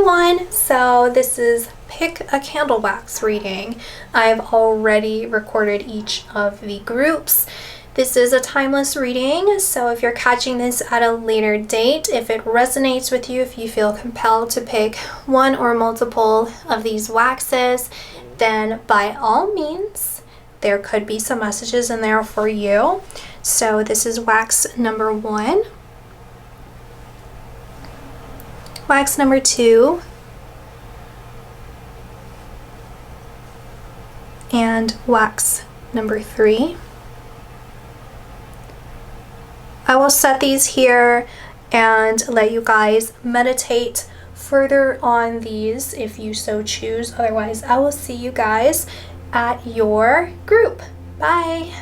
everyone, so this is Pick a Candle Wax reading. I've already recorded each of the groups. This is a timeless reading, so if you're catching this at a later date, if it resonates with you, if you feel compelled to pick one or multiple of these waxes, then by all means, there could be some messages in there for you. So this is wax number 1. Wax number 2, and wax number 3. I will set these here and let you guys meditate further on these if you so choose. Otherwise, I will see you guys at your group. Bye.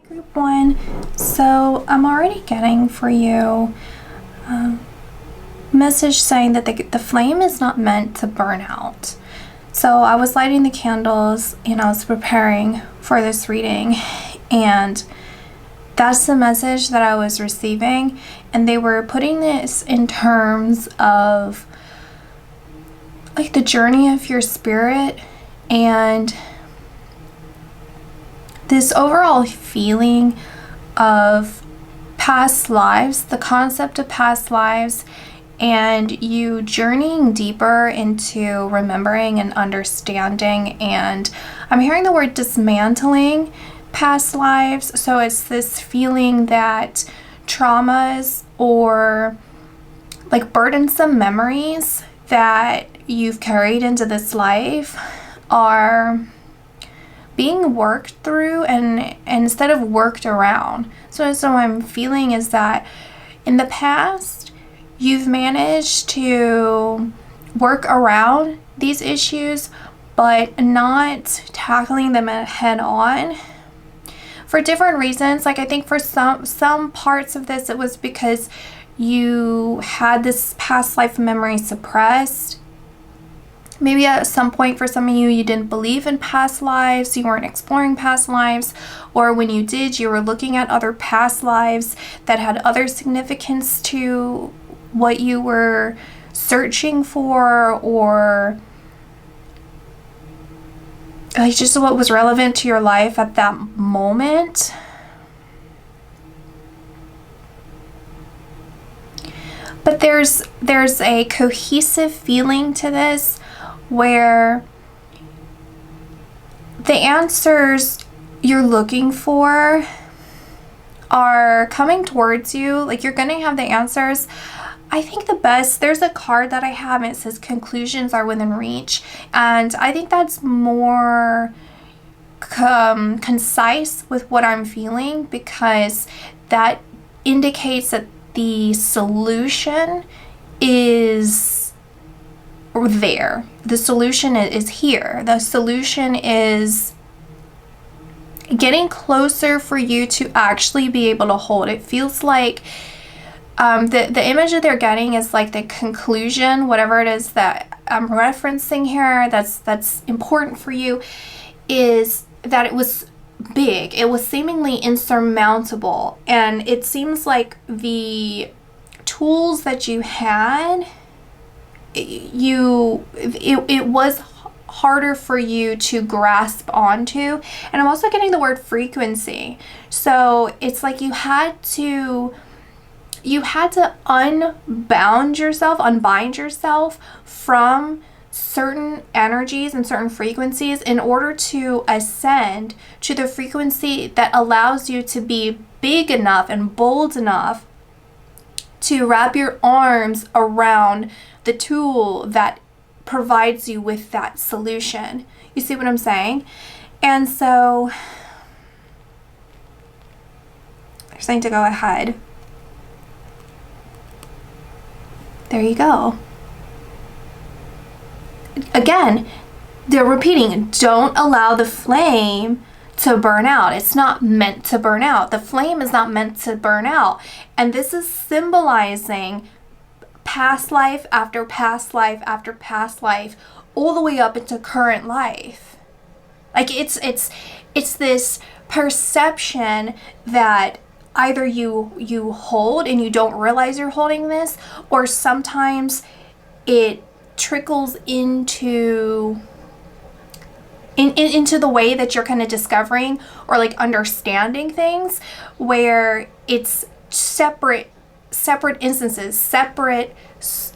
Group 1, so I'm already getting for you message saying that the flame is not meant to burn out. So I was lighting the candles and I was preparing for this reading, and that's the message that I was receiving, and they were putting this in terms of like the journey of your spirit and this overall feeling of past lives, the concept of past lives, and you journeying deeper into remembering and understanding. And I'm hearing the word dismantling past lives. So it's this feeling that traumas or like burdensome memories that you've carried into this life are being worked through and instead of worked around. So what I'm feeling is that in the past, you've managed to work around these issues, but not tackling them head on for different reasons. Like I think for some parts of this, it was because you had this past life memory suppressed. Maybe at some point for some of you, you didn't believe in past lives, you weren't exploring past lives, or when you did, you were looking at other past lives that had other significance to what you were searching for, or like just what was relevant to your life at that moment. But there's a cohesive feeling to this, where the answers you're looking for are coming towards you. Like you're gonna have the answers. I think there's a card that I have and it says conclusions are within reach, and I think that's more concise with what I'm feeling, because that indicates that the solution is there. The solution is here. The solution is getting closer for you to actually be able to hold. It feels like the image that they're getting is like the conclusion, whatever it is that I'm referencing here that's important for you, is that it was big. It was seemingly insurmountable, and it seems like the tools that you had, it was harder for you to grasp onto. And I'm also getting the word frequency. So it's like you had to unbind yourself from certain energies and certain frequencies in order to ascend to the frequency that allows you to be big enough and bold enough to wrap your arms around the tool that provides you with that solution. You see what I'm saying? And so they're saying to go ahead. There you go. Again, they're repeating, don't allow the flame to burn out. It's not meant to burn out. The flame is not meant to burn out. And this is symbolizing past life after past life after past life, all the way up into current life. Like it's this perception that either you hold and you don't realize you're holding this, or sometimes it trickles into the way that you're kind of discovering or like understanding things, where it's separate instances,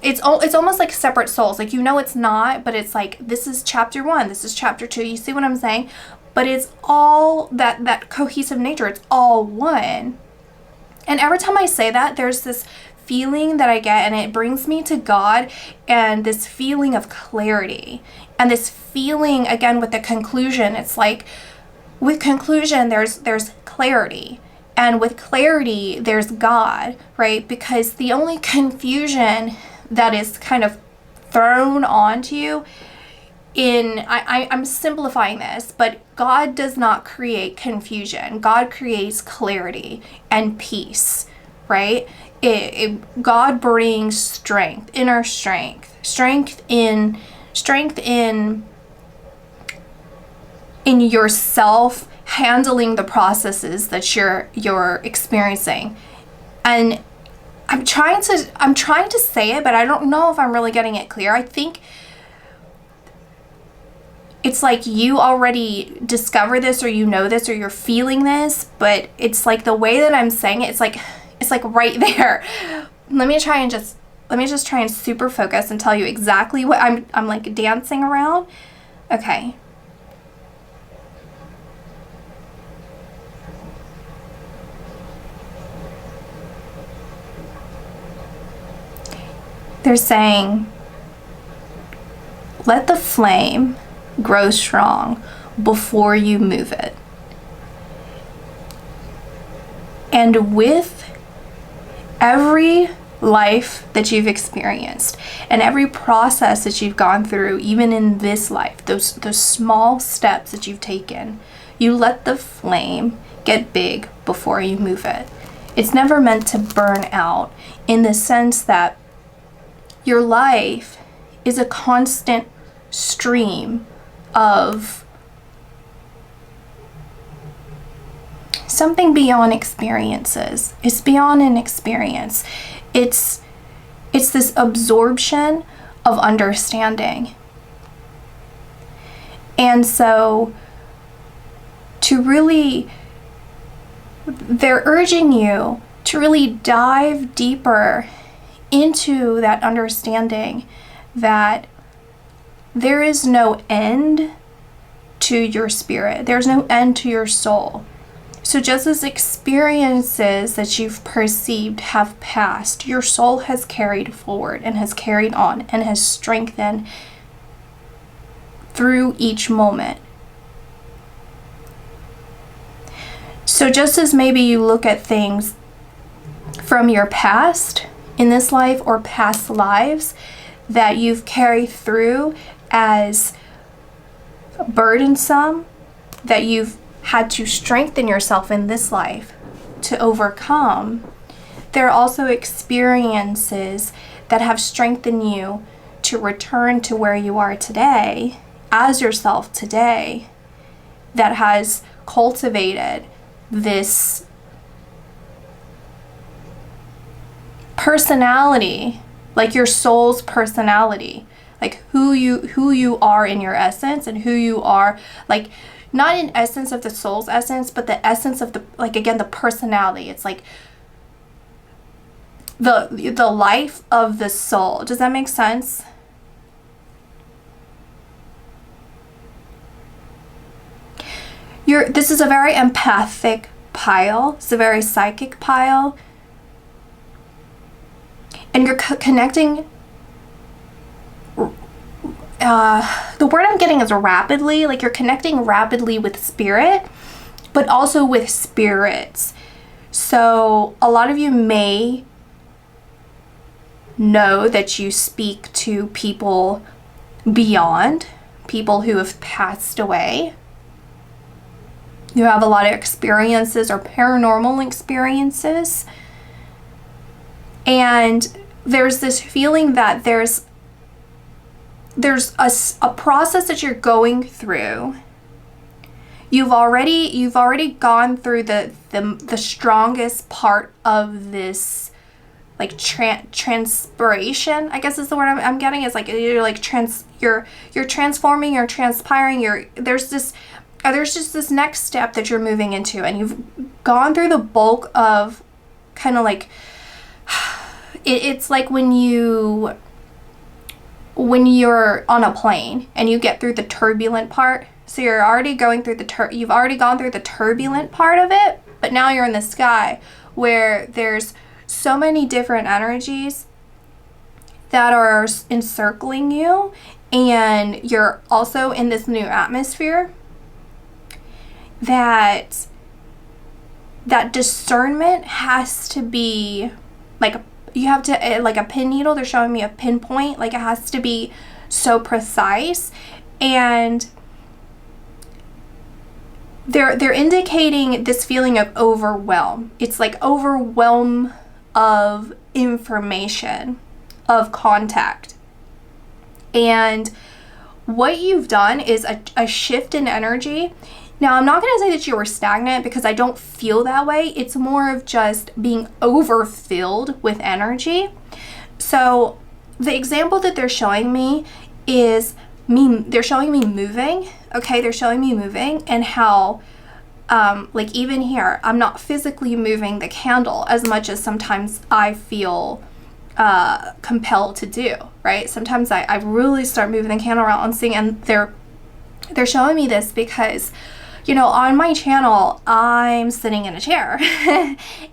it's almost like separate souls. Like, it's not, but it's like, this is chapter 1, this is chapter 2. You see what I'm saying? But it's all that cohesive nature. It's all one. And every time I say that, there's this feeling that I get, and it brings me to God, and this feeling of clarity, and this feeling again with the conclusion. It's like, with conclusion, there's clarity, and with clarity, there's God, right? Because the only confusion that is kind of thrown onto you I'm simplifying this, but God does not create confusion. God creates clarity and peace, right? God brings strength, inner strength in yourself, handling the processes that you're experiencing. And I'm trying to say it, but I don't know if I'm really getting it clear. I think it's like you already discover this, or this, or you're feeling this, but it's like the way that I'm saying it, it's like right there. Let me just try and super focus and tell you exactly what I'm like dancing around. Okay. They're saying, let the flame grow strong before you move it. And with every life that you've experienced and every process that you've gone through, even in this life, those small steps that you've taken, you let the flame get big before you move it. It's never meant to burn out, in the sense that your life is a constant stream of something beyond experiences. It's beyond an experience. It's this absorption of understanding. And so they're urging you to really dive deeper into that understanding that there is no end to your spirit. There's no end to your soul. So just as experiences that you've perceived have passed, your soul has carried forward and has carried on and has strengthened through each moment. So just as maybe you look at things from your past in this life, or past lives that you've carried through as burdensome, that you've had to strengthen yourself in this life to overcome, there are also experiences that have strengthened you to return to where you are today, as yourself today, that has cultivated this personality, like your soul's personality, like who you are in your essence, and who you are, like not in essence of the soul's essence, but the essence of the, like, again, the personality. It's like the life of the soul. Does that make sense? This is a very empathic pile. It's a very psychic pile. And you're connecting, the word I'm getting is rapidly, like you're connecting rapidly with spirit, but also with spirits. So a lot of you may know that you speak to people beyond, people who have passed away. You have a lot of experiences or paranormal experiences. And there's this feeling that there's a process that you're going through. You've already gone through the strongest part of this, like transpiration, I guess is the word I'm getting. Is like you're like you're transforming, you're transpiring, there's just this next step that you're moving into, and you've gone through the bulk of kind of like it's like when you're on a plane and you get through the turbulent part. So you're already going through you've already gone through the turbulent part of it, but now you're in the sky where there's so many different energies that are encircling you, and you're also in this new atmosphere. That discernment has to be like, you have to, like a pin needle, they're showing me a pinpoint, like it has to be so precise. And they're indicating this feeling of overwhelm. It's like overwhelm of information, of contact. And what you've done is a shift in energy. Now, I'm not going to say that you were stagnant, because I don't feel that way. It's more of just being overfilled with energy. So the example that they're showing me is they're showing me moving. Okay, they're showing me moving, and how like even here, I'm not physically moving the candle as much as sometimes I feel compelled to do, right? Sometimes I really start moving the candle around and seeing, and they're showing me this because, you know, on my channel, I'm sitting in a chair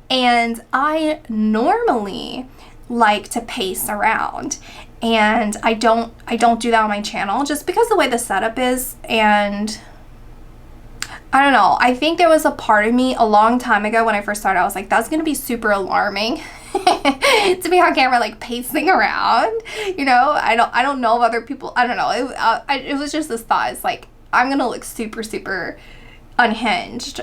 and I normally like to pace around, and I don't do that on my channel just because the way the setup is. And I don't know, I think there was a part of me a long time ago when I first started, I was like, that's gonna be super alarming to be on camera like pacing around, you know. I don't know if other people, I don't know, it was just this thought. It's like, I'm gonna look super unhinged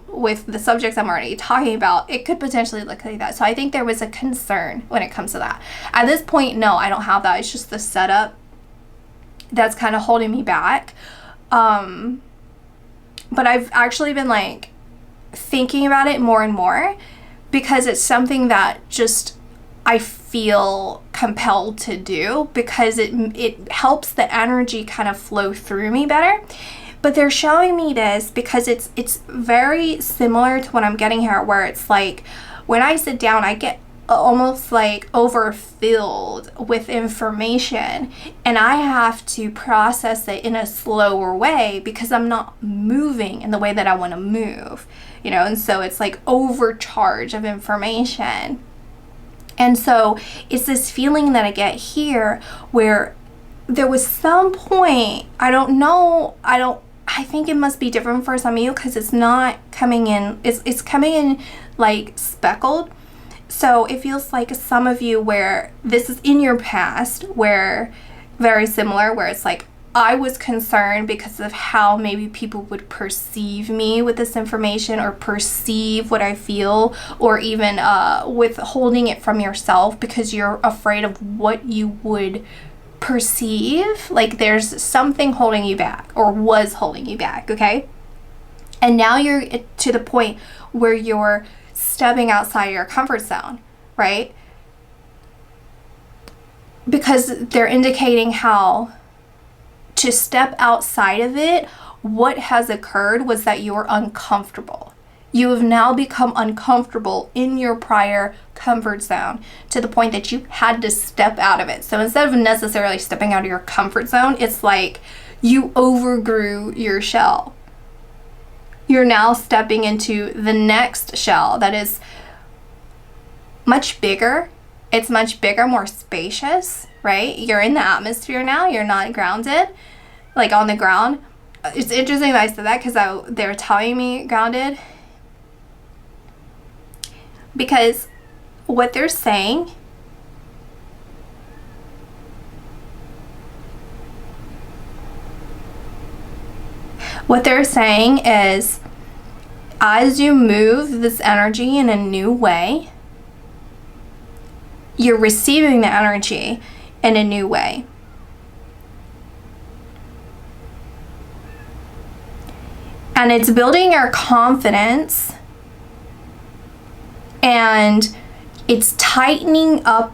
with the subjects I'm already talking about. It could potentially look like that. So I think there was a concern when it comes to that. At this point, no, I don't have that. It's just the setup that's kind of holding me back. But I've actually been like thinking about it more and more, because it's something that just I feel compelled to do, because it helps the energy kind of flow through me better. But they're showing me this because it's very similar to what I'm getting here, where it's like when I sit down, I get almost like overfilled with information, and I have to process it in a slower way because I'm not moving in the way that I want to move, you know. And so it's like overcharge of information. And so it's this feeling that I get here where there was some point, I think it must be different for some of you, because it's not coming in, it's coming in like speckled. So it feels like some of you where this is in your past, where very similar, where it's like, I was concerned because of how maybe people would perceive me with this information, or perceive what I feel, or even withholding it from yourself because you're afraid of what you would perceive. Like there's something holding you back, or was holding you back, okay? And now you're to the point where you're stepping outside your comfort zone, right? Because they're indicating how to step outside of it. What has occurred was that you were uncomfortable. You have now become uncomfortable in your prior comfort zone to the point that you had to step out of it. So instead of necessarily stepping out of your comfort zone, it's like you overgrew your shell. You're now stepping into the next shell that is much bigger. It's much bigger, more spacious, right? You're in the atmosphere now. You're not grounded, like on the ground. It's interesting that I said that, because they're telling me grounded. Because what they're saying What they're saying is, as you move this energy in a new way, you're receiving the energy in a new way. And it's building your confidence, and it's tightening up.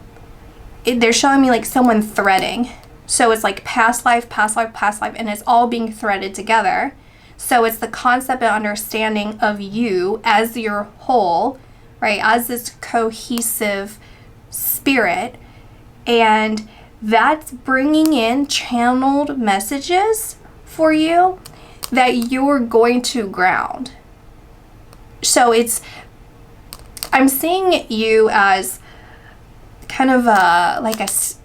They're showing me like someone threading. So it's like past life, past life, past life, and it's all being threaded together. So it's the concept and understanding of you as your whole, right? As this cohesive spirit. And that's bringing in channeled messages for you that you're going to ground. So I'm seeing you as kind of I was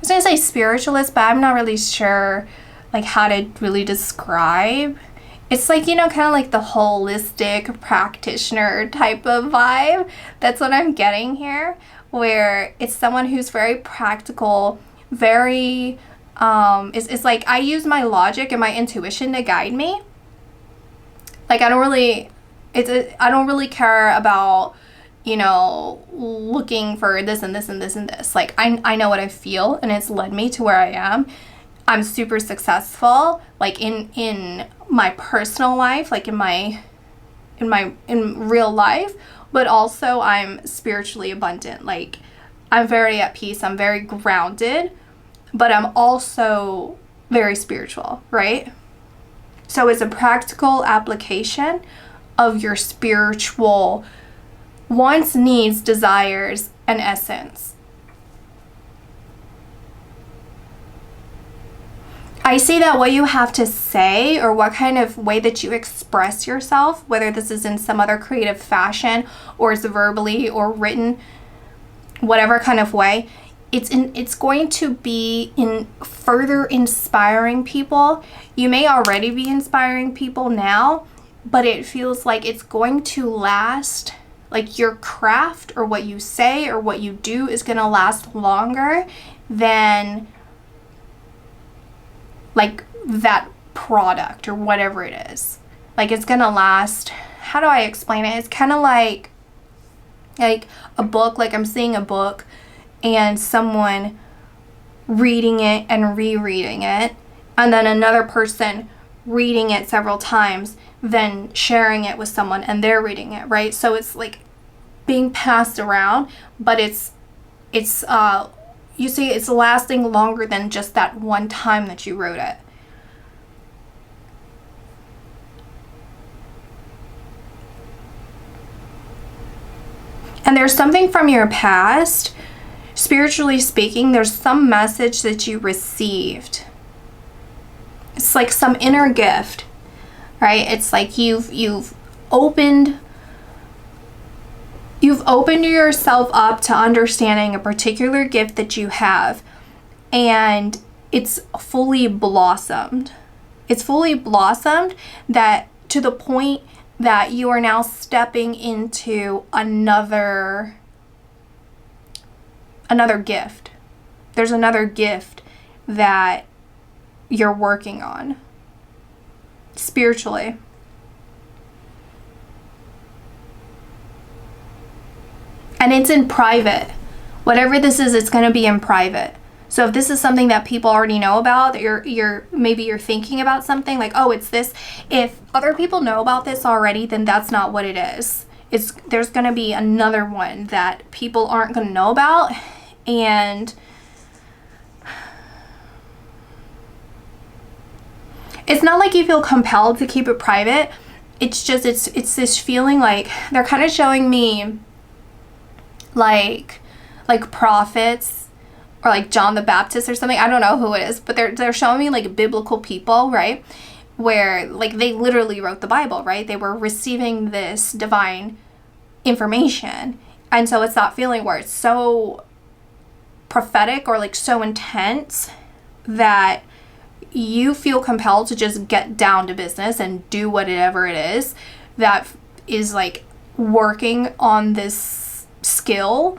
going to say spiritualist, but I'm not really sure like how to really describe. It's like, kind of like the holistic practitioner type of vibe. That's what I'm getting here, where it's someone who's very practical, very, it's like I use my logic and my intuition to guide me. Like I don't really care about, looking for this and this and this and this. Like I know what I feel, and it's led me to where I am. I'm super successful, like in my personal life, like in real life, but also I'm spiritually abundant. Like I'm very at peace, I'm very grounded, but I'm also very spiritual, right? So it's a practical application of your spiritual wants, needs, desires, and essence. I see that what you have to say, or what kind of way that you express yourself, whether this is in some other creative fashion or it's verbally or written, whatever kind of way, it's going to be in further inspiring people. You may already be inspiring people now, but it feels like it's going to last. Like your craft or what you say or what you do is going to last longer than like that product or whatever it is. Like it's gonna last. How do I explain it? It's kind of like a book. Like I'm seeing a book and someone reading it and rereading it, and then another person reading it several times, then sharing it with someone and they're reading it, right? So it's like being passed around, but it's you see, it's lasting longer than just that one time that you wrote it. And there's something from your past, spiritually speaking, there's some message that you received. It's like some inner gift, right? It's like you've opened yourself up to understanding a particular gift that you have, and it's fully blossomed. It's fully blossomed that to the point that you are now stepping into another gift. There's another gift that you're working on spiritually. And it's in private. Whatever this is, it's going to be in private. So if this is something that people already know about, that you're thinking about something like, oh, it's this. If other people know about this already, then that's not what it is. There's going to be another one that people aren't going to know about, and it's not like you feel compelled to keep it private. It's just it's this feeling like they're kind of showing me like prophets or like John the Baptist or something. I don't know who it is, but they're showing me like biblical people, right? Where like they literally wrote the Bible, right? They were receiving this divine information. And so it's that feeling where it's so prophetic or like so intense that you feel compelled to just get down to business and do whatever it is that is like working on this skill.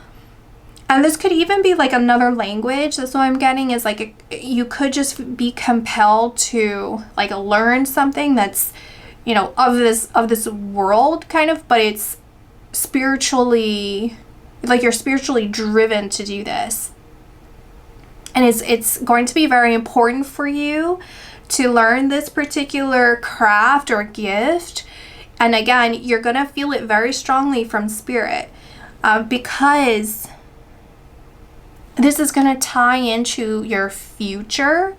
And this could even be like another language. That's what I'm getting, is like you could just be compelled to like learn something that's, you know, of this world kind of, but it's spiritually, like you're spiritually driven to do this. And it's going to be very important for you to learn this particular craft or gift. And again, you're going to feel it very strongly from spirit, because this is going to tie into your future.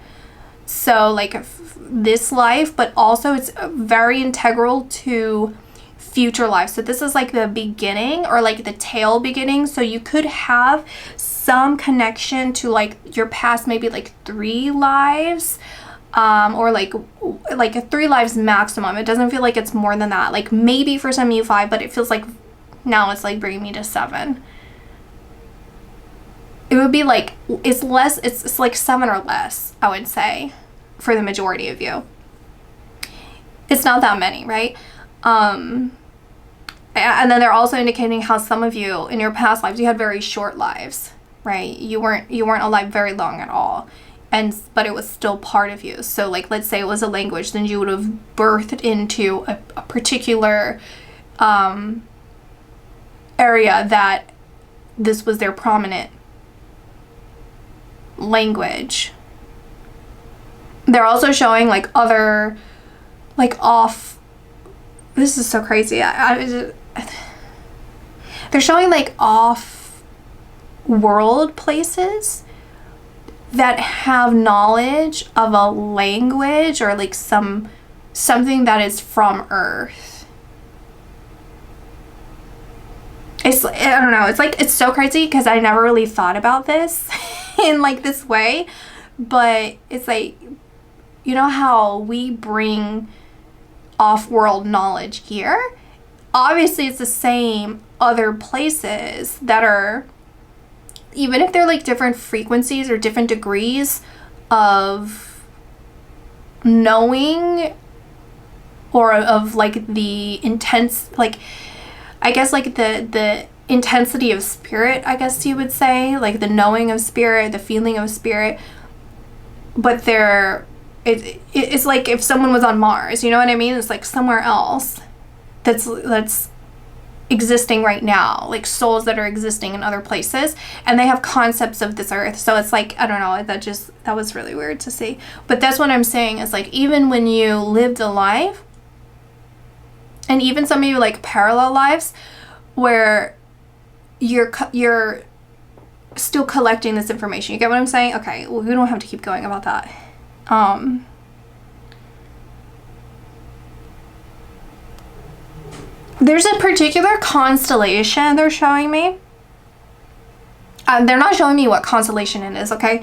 So like this life, but also it's very integral to future life. So this is like the beginning, or like the tail beginning. So you could have some connection to like your past, maybe like 3 lives, or like 3 lives maximum. It doesn't feel like it's more than that. Like maybe for some of you 5, but it feels like now it's like bringing me to 7. It would be like, it's less, it's like 7 or less, I would say, for the majority of you. It's not that many, right? And then they're also indicating how some of you in your past lives, you had very short lives, right? You weren't alive very long at all. But it was still part of you. So like, let's say it was a language, then you would have birthed into a particular area that this was their prominent language. They're also showing like other, like off, this is so crazy. They're showing like off world places that have knowledge of a language, or like something that is from Earth. It's, I don't know, it's like, it's so crazy because I never really thought about this in like this way, but it's like, you know how we bring off-world knowledge here? Obviously it's the same other places that are, even if they're like different frequencies or different degrees of knowing, or of like the intense, like I guess like the intensity of spirit, I guess you would say, like the knowing of spirit, the feeling of spirit. But it's like if someone was on Mars, you know what I mean? It's like somewhere else that's existing right now, like souls that are existing in other places, and they have concepts of this earth. So it's like, I don't know, that was really weird to see. But that's what I'm saying, is like, even when you lived a life, and even some of you like parallel lives where you're still collecting this information. You get what I'm saying? Okay, well, we don't have to keep going about that. There's a particular constellation they're showing me. They're not showing me what constellation it is, okay?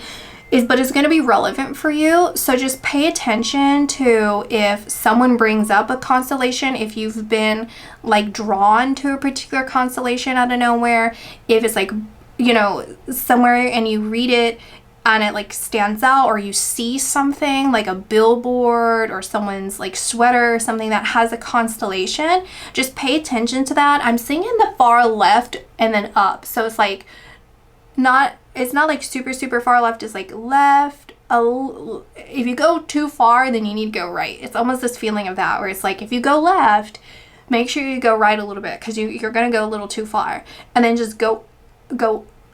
But it's going to be relevant for you. So just pay attention to if someone brings up a constellation, if you've been like drawn to a particular constellation out of nowhere, if it's like, you know, somewhere and you read it and it like stands out, or you see something like a billboard or someone's like sweater or something that has a constellation, just pay attention to that. I'm seeing in the far left and then up. So it's like it's not like super, super far left. It's like left. If you go too far, then you need to go right. It's almost this feeling of that, where it's like, if you go left, make sure you go right a little bit, because you're going to go a little too far. And then just go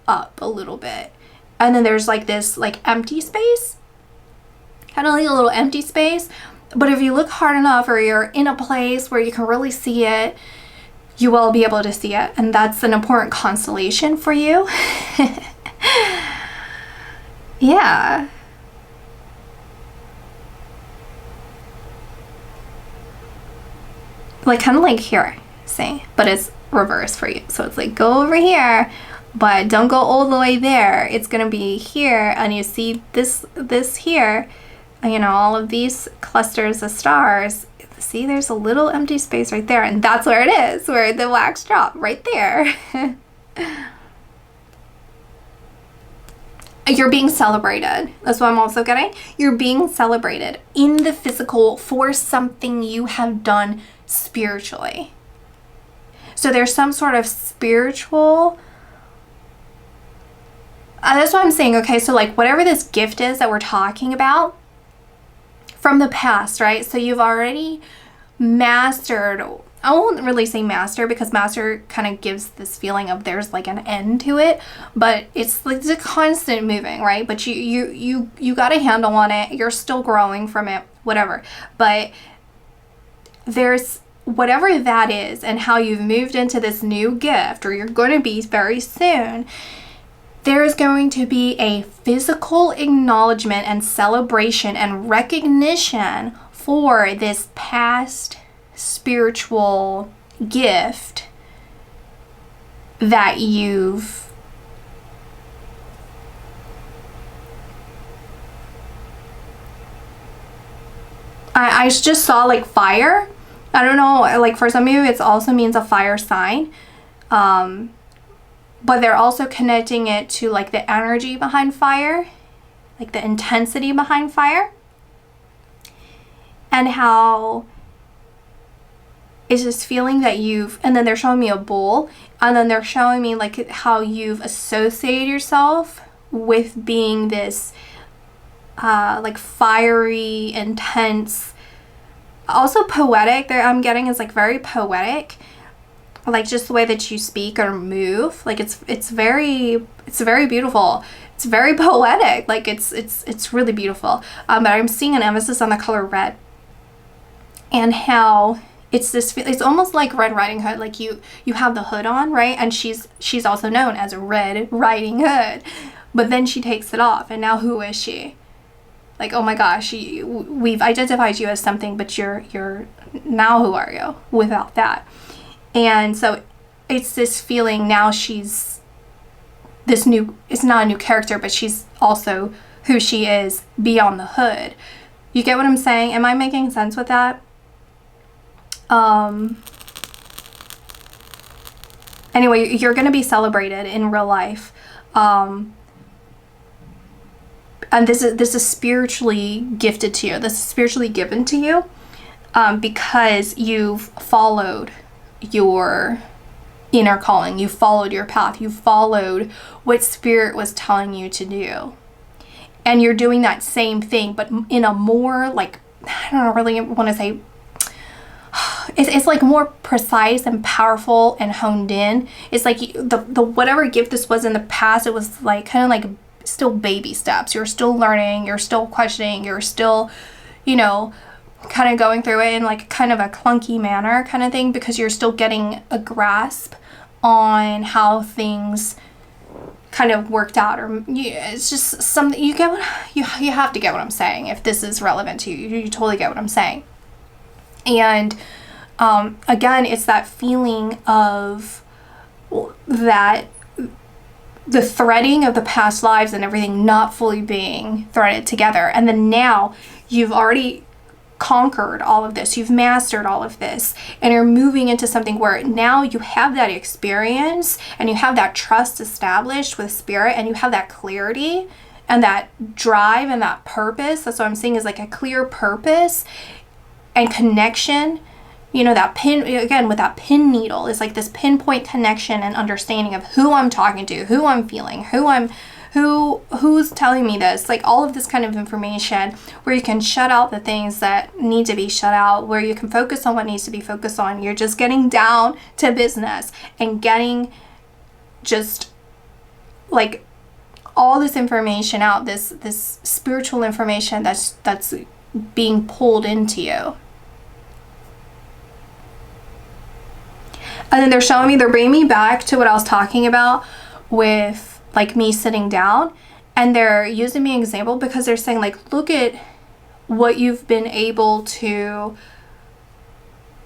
up a little bit. And then there's like this like empty space, kind of like a little empty space. But if you look hard enough, or you're in a place where you can really see it, you will be able to see it. And that's an important constellation for you. Yeah. Like kind of like here, see, but it's reverse for you. So it's like, go over here, but don't go all the way there. It's gonna be here, and you see this here, you know, all of these clusters of stars. See, there's a little empty space right there, and that's where it is, where the wax drop, right there. You're being celebrated. That's what I'm also getting. You're being celebrated in the physical for something you have done spiritually. So there's some sort of spiritual that's what I'm saying. Okay, so like whatever this gift is that we're talking about from the past, right? So you've already mastered, I won't really say master because master kind of gives this feeling of there's like an end to it, but it's like it's a constant moving, right? But you got a handle on it. You're still growing from it, whatever. But there's whatever that is and how you've moved into this new gift, or you're going to be very soon. There's going to be a physical acknowledgement and celebration and recognition for this past spiritual gift that you've I just saw like fire. I don't know, like for some of you it also means a fire sign, but they're also connecting it to like the energy behind fire, like the intensity behind fire, and how it's this feeling that you've, and then they're showing me a bull, and then they're showing me like how you've associated yourself with being this like fiery, intense, also poetic. There I'm getting is like very poetic, like just the way that you speak or move. Like it's very beautiful. It's very poetic. Like it's really beautiful. But I'm seeing an emphasis on the color red, and how it's this, it's almost like Red Riding Hood. Like you have the hood on, right? And she's also known as Red Riding Hood, but then she takes it off, and now who is she? Like, oh my gosh, we've identified you as something, but you're now, who are you without that? And so it's this feeling now she's this new, it's not a new character, but she's also who she is beyond the hood. You get what I'm saying? Am I making sense with that? Anyway, you're going to be celebrated in real life. And this is spiritually gifted to you. This is spiritually given to you, because you've followed your inner calling. You followed your path. You followed what spirit was telling you to do. And you're doing that same thing, but in a more like, I don't really want to say, it's like more precise and powerful and honed in. It's like the whatever gift this was in the past, it was like kind of like still baby steps. You're still learning, you're still questioning, you're still, kind of going through it in like kind of a clunky manner kind of thing, because you're still getting a grasp on how things kind of worked out. Or it's just something, you get what you have to get what I'm saying. If this is relevant to you, you totally get what I'm saying. And again, it's that feeling of that the threading of the past lives and everything not fully being threaded together. And then now you've already conquered all of this. You've mastered all of this. And you're moving into something where now you have that experience and you have that trust established with spirit, and you have that clarity and that drive and that purpose. That's what I'm seeing, is like a clear purpose and connection. That pin, again, with that pin needle, is like this pinpoint connection and understanding of who I'm talking to, who I'm feeling, who's telling me this, like all of this kind of information, where you can shut out the things that need to be shut out, where you can focus on what needs to be focused on. You're just getting down to business and getting just like all this information out, this spiritual information that's being pulled into you. And then they're showing me, they're bringing me back to what I was talking about with like me sitting down, and they're using me as an example, because they're saying like, look at what you've been able to,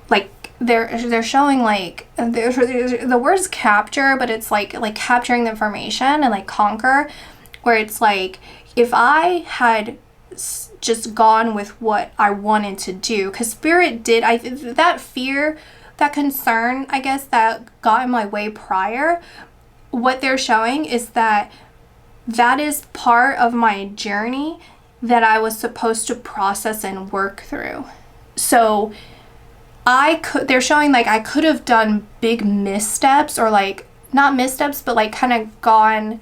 like they're showing like, the word's capture, but it's like capturing the information and like conquer, where it's like, if I had just gone with what I wanted to do, because spirit did, that fear, that concern, I guess, that got in my way prior, what they're showing is that is part of my journey that I was supposed to process and work through. So they're showing like I could have done big missteps, or like not missteps, but like kind of gone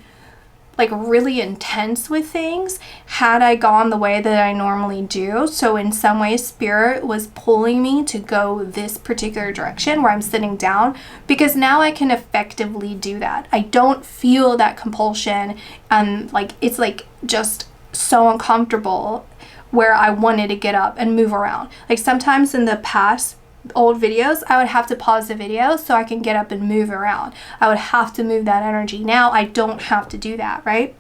like really intense with things had I gone the way that I normally do. So in some ways, spirit was pulling me to go this particular direction where I'm sitting down, because now I can effectively do that. I don't feel that compulsion, and like it's like just so uncomfortable where I wanted to get up and move around. Like sometimes in the past old videos, I would have to pause the video so I can get up and move around. I would have to move that energy. Now I don't have to do that, right?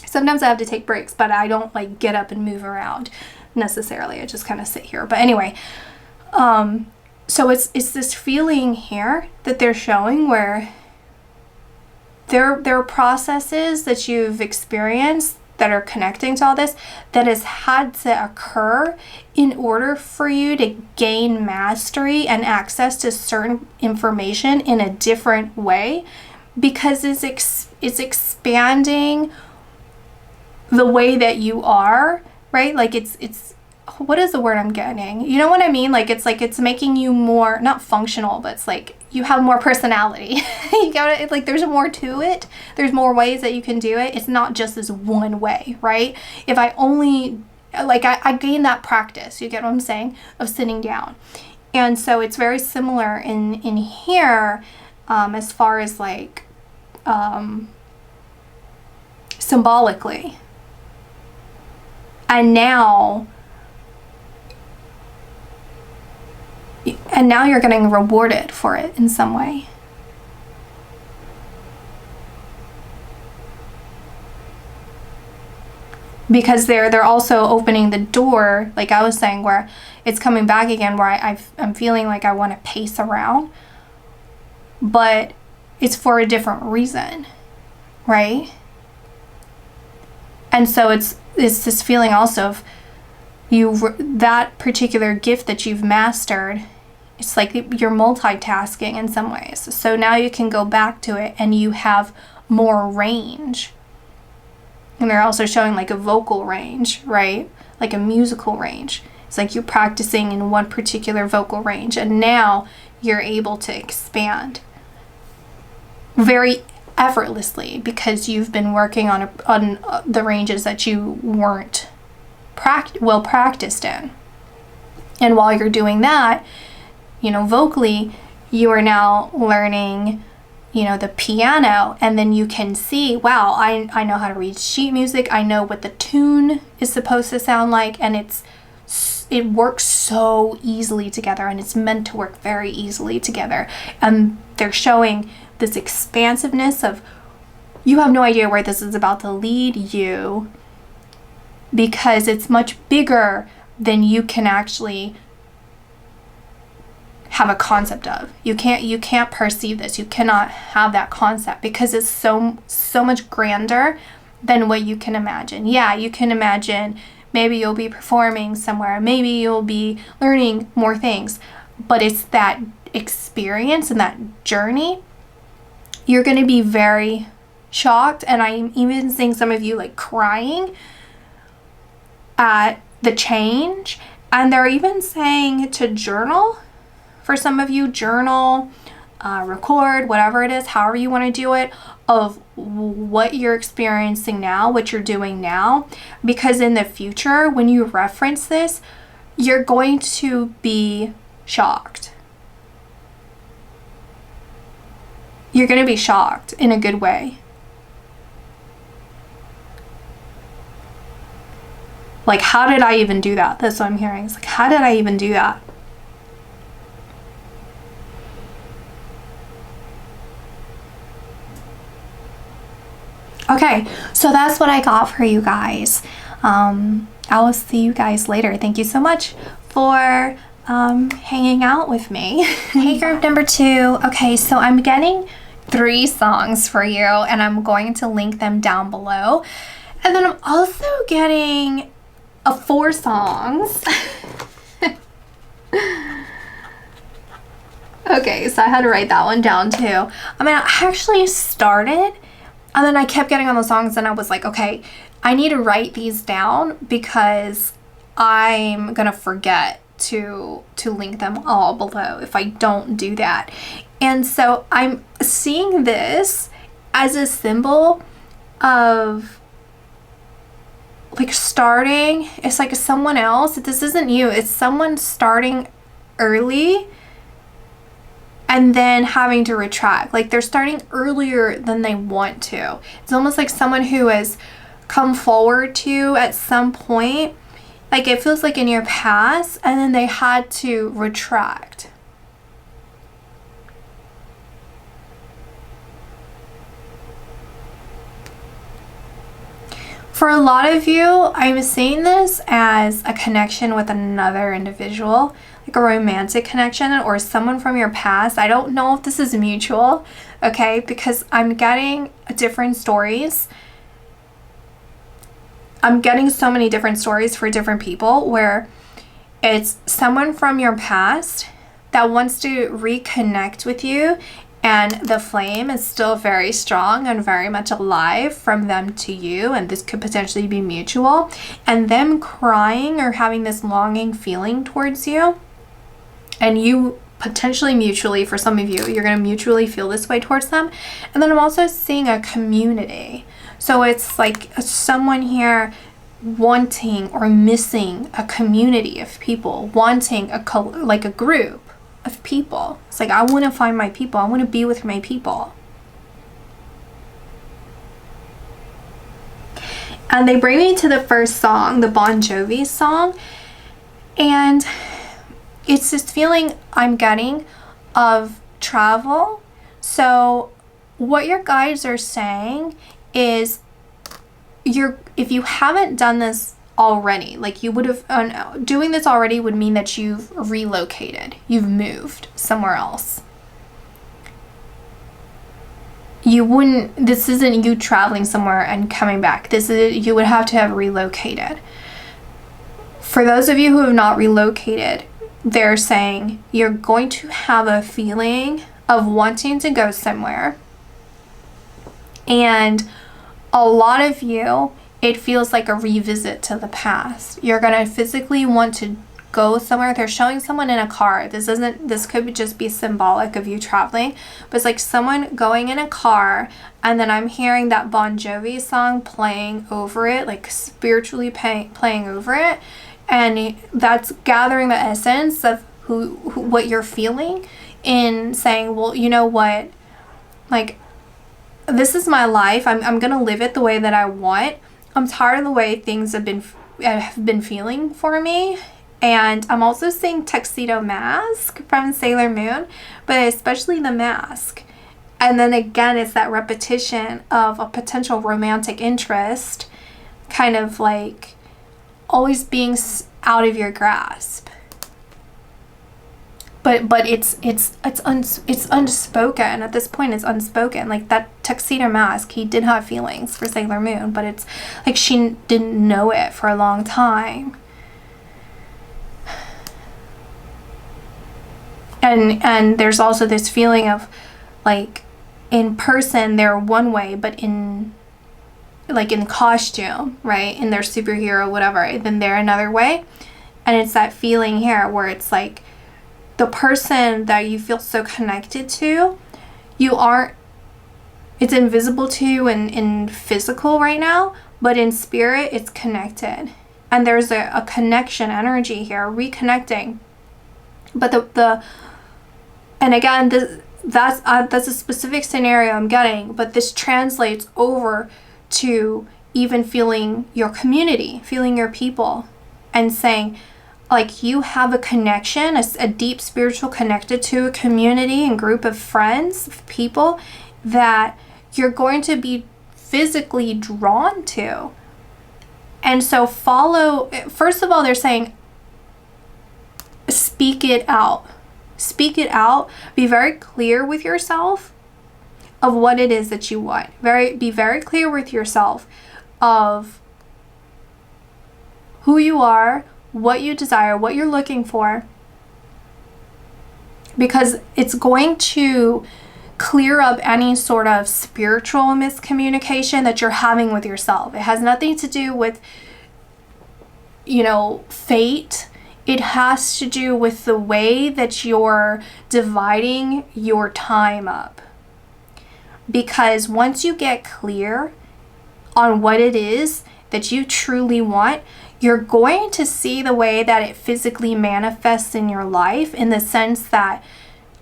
Sometimes I have to take breaks, but I don't like get up and move around necessarily. I just kind of sit here. But anyway, so it's this feeling here that they're showing where there are processes that you've experienced that are connecting to all this that has had to occur in order for you to gain mastery and access to certain information in a different way, because it's expanding the way that you are, right? Like it's what is the word I'm getting? You know what I mean? Like it's making you more, not functional, but it's like you have more personality. You got it. Like there's more to it. There's more ways that you can do it. It's not just this one way, right? If I only, like I gain that practice, you get what I'm saying, of sitting down. And so it's very similar in here, as far as like symbolically. And now you're getting rewarded for it in some way. Because they're also opening the door, like I was saying, where it's coming back again, where I'm feeling like I want to pace around, but it's for a different reason, right? And so it's this feeling also of that particular gift that you've mastered. It's like you're multitasking in some ways. So now you can go back to it and you have more range. And they're also showing like a vocal range, right? Like a musical range. It's like you're practicing in one particular vocal range, and now you're able to expand very effortlessly because you've been working on the ranges that you weren't well practiced in. And while you're doing that, vocally, you are now learning, the piano, and then you can see, wow, I know how to read sheet music. I know what the tune is supposed to sound like, and it works so easily together, and it's meant to work very easily together. And they're showing this expansiveness of, you have no idea where this is about to lead you, because it's much bigger than you can actually have a concept of. You can't perceive this. You cannot have that concept because it's so much grander than what you can imagine. Yeah, you can imagine maybe you'll be performing somewhere, maybe you'll be learning more things, but it's that experience and that journey. You're going to be very shocked, and I'm even seeing some of you like crying at the change. And they're even saying to journal. For some of you, journal, record, whatever it is, however you want to do it, of what you're experiencing now, what you're doing now. Because in the future, when you reference this, you're going to be shocked. You're going to be shocked in a good way. Like, how did I even do that? That's what I'm hearing. It's like, how did I even do that? Okay, so that's what I got for you guys. I will see you guys later. Thank you so much for hanging out with me. Hey, group number 2. Okay, so I'm getting 3 songs for you, and I'm going to link them down below. And then I'm also getting 4 songs. Okay, so I had to write that one down too. I mean, I actually started, and then I kept getting on the songs, and I was like, okay, I need to write these down because I'm gonna forget to link them all below if I don't do that. And so I'm seeing this as a symbol of like starting, it's like someone else, this isn't you, it's someone starting early and then having to retract. Like they're starting earlier than they want to. It's almost like someone who has come forward to you at some point, like it feels like in your past, and then they had to retract. For a lot of you, I'm seeing this as a connection with another individual, like a romantic connection or someone from your past. I don't know if this is mutual, okay, because I'm getting different stories. I'm getting so many different stories for different people where it's someone from your past that wants to reconnect with you, and the flame is still very strong and very much alive from them to you, and this could potentially be mutual, and them crying or having this longing feeling towards you, and you potentially mutually, for some of you, you're going to mutually feel this way towards them. And then I'm also seeing a community. So it's like someone here wanting or missing a community of people, wanting like a group of people. It's like, I want to find my people. I want to be with my people. And they bring me to the first song, the Bon Jovi song. And it's this feeling I'm getting of travel. So what your guides are saying is, if you haven't done this already, like you would have, doing this already would mean that you've relocated, you've moved somewhere else. You wouldn't, this isn't you traveling somewhere and coming back. This is, you would have to have relocated. For those of you who have not relocated, they're saying you're going to have a feeling of wanting to go somewhere. And a lot of you, it feels like a revisit to the past. You're going to physically want to go somewhere. They're showing someone in a car. This could just be symbolic of you traveling, but it's like someone going in a car, and then I'm hearing that Bon Jovi song playing over it, like spiritually playing over it. And that's gathering the essence of what you're feeling, in saying, well, you know what, like, this is my life. I'm gonna live it the way that I want. I'm tired of the way things have been feeling for me. And I'm also seeing Tuxedo Mask from Sailor Moon, but especially the mask. And then again, it's that repetition of a potential romantic interest, kind of like always being out of your grasp. But it's unspoken at this point. It's unspoken. Like that Tuxedo Mask, he did have feelings for Sailor Moon, but it's like she didn't know it for a long time. And there's also this feeling of like in person they're one way, but in costume, right, in their superhero whatever, then they're another way. And it's that feeling here where it's like the person that you feel so connected to, it's invisible to you in physical right now, but in spirit it's connected. And there's a connection energy here, reconnecting. But and again, that's a specific scenario I'm getting, but this translates over to even feeling your community, feeling your people, and saying, like, you have a connection, a deep spiritual connected to a community and group of friends, of people that you're going to be physically drawn to. And so first of all, they're saying, speak it out. Speak it out. Be very clear with yourself of what it is that you want. Be very clear with yourself of who you are, what you desire, what you're looking for, because it's going to clear up any sort of spiritual miscommunication that you're having with yourself. It has nothing to do with, fate. It has to do with the way that you're dividing your time up. Because once you get clear on what it is that you truly want, you're going to see the way that it physically manifests in your life, in the sense that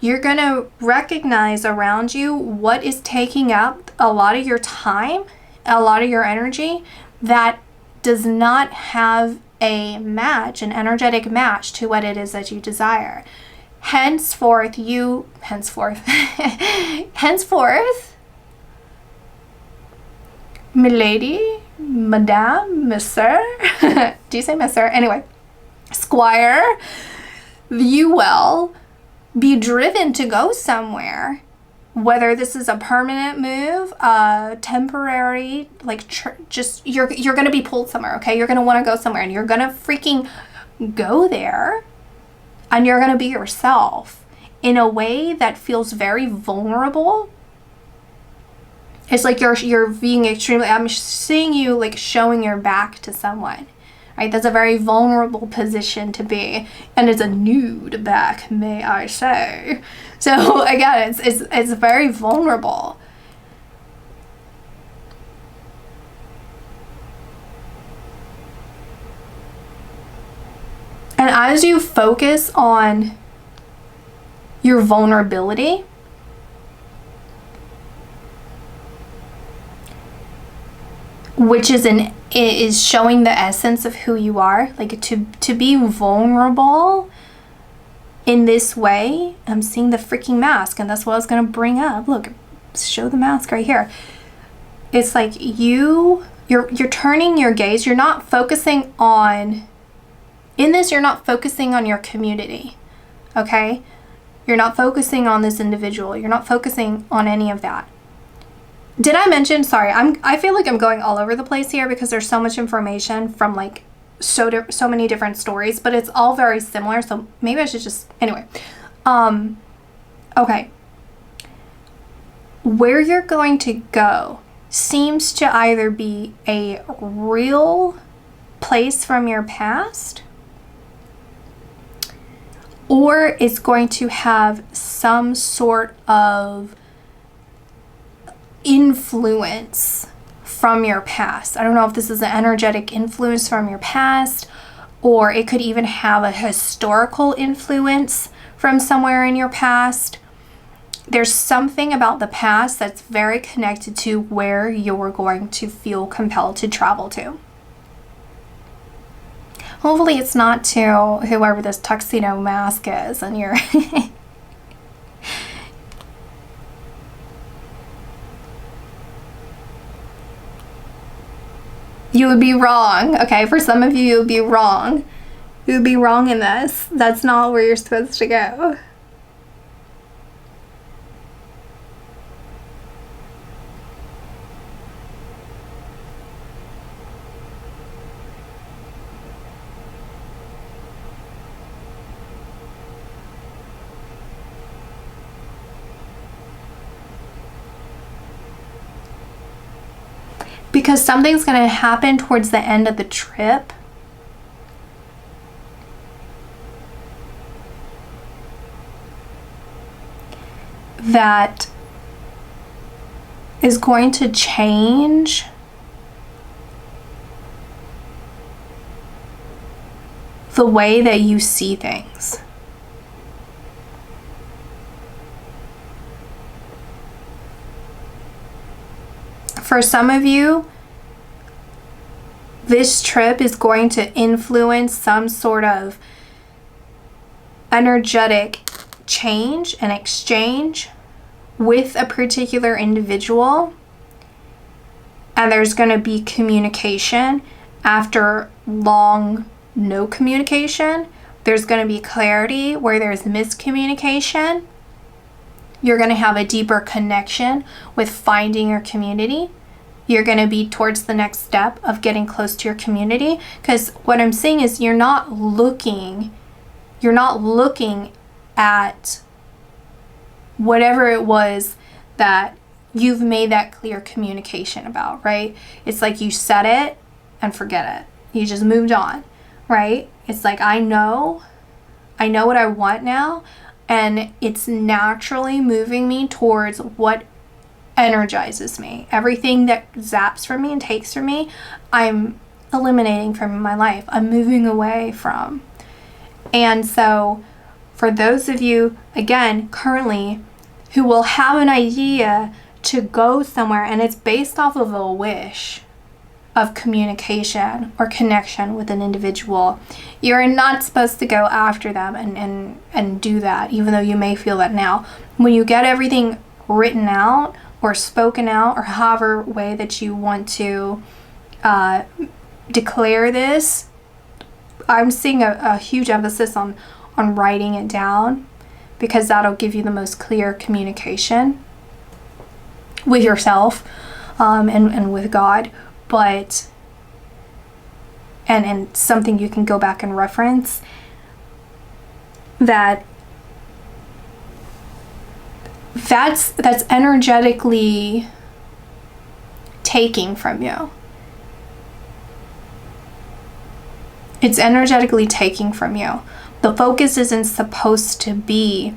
you're going to recognize around you what is taking up a lot of your time, a lot of your energy, that does not have a match, an energetic match to what it is that you desire. Henceforth, milady, madame, monsieur, do you say monsieur? Anyway, squire, you will be driven to go somewhere, whether this is a permanent move, temporary, like just you're going to be pulled somewhere, okay? You're going to want to go somewhere, and you're going to freaking go there, and you're going to be yourself in a way that feels very vulnerable. It's like you're being extremely, I'm seeing you like showing your back to someone, right? That's a very vulnerable position to be, and it's a nude back, may I say. So again, it's very vulnerable. And as you focus on your vulnerability, which is showing the essence of who you are, like to be vulnerable in this way. I'm seeing the freaking mask, and that's what I was going to bring up. Look, show the mask right here. It's like you're turning your gaze. You're not focusing on, in this, you're not focusing on your community, okay? You're not focusing on this individual. You're not focusing on any of that. Did I mention, sorry, I feel like I'm going all over the place here because there's so much information from like so many different stories, but it's all very similar, so maybe I should just, anyway. Okay. Where you're going to go seems to either be a real place from your past, or it's going to have some sort of influence from your past. I don't know if this is an energetic influence from your past, or it could even have a historical influence from somewhere in your past. There's something about the past that's very connected to where you're going to feel compelled to travel to. Hopefully it's not to whoever this tuxedo mask is, and you're you would be wrong. Okay, for some of you, you would be wrong. You would be wrong in this. That's not where you're supposed to go. Because something's going to happen towards the end of the trip that is going to change the way that you see things. For some of you, this trip is going to influence some sort of energetic change and exchange with a particular individual. And there's going to be communication after long no communication. There's going to be clarity where there's miscommunication. You're going to have a deeper connection with finding your community. You're going to be towards the next step of getting close to your community, because what I'm seeing is you're not looking at whatever it was that you've made that clear communication about, right? It's like you said it and forget it. You just moved on, right? It's like, I know what I want now, and it's naturally moving me towards whatever energizes me. Everything that zaps from me and takes from me, I'm eliminating from my life. I'm moving away from. And so for those of you, again, currently, who will have an idea to go somewhere and it's based off of a wish of communication or connection with an individual, you're not supposed to go after them and do that, even though you may feel that now. When you get everything written out or spoken out, or however way that you want to declare this, I'm seeing a huge emphasis on writing it down, because that'll give you the most clear communication with yourself and with God. But and something you can go back and reference, that's energetically taking from you. It's energetically taking from you. The focus isn't supposed to be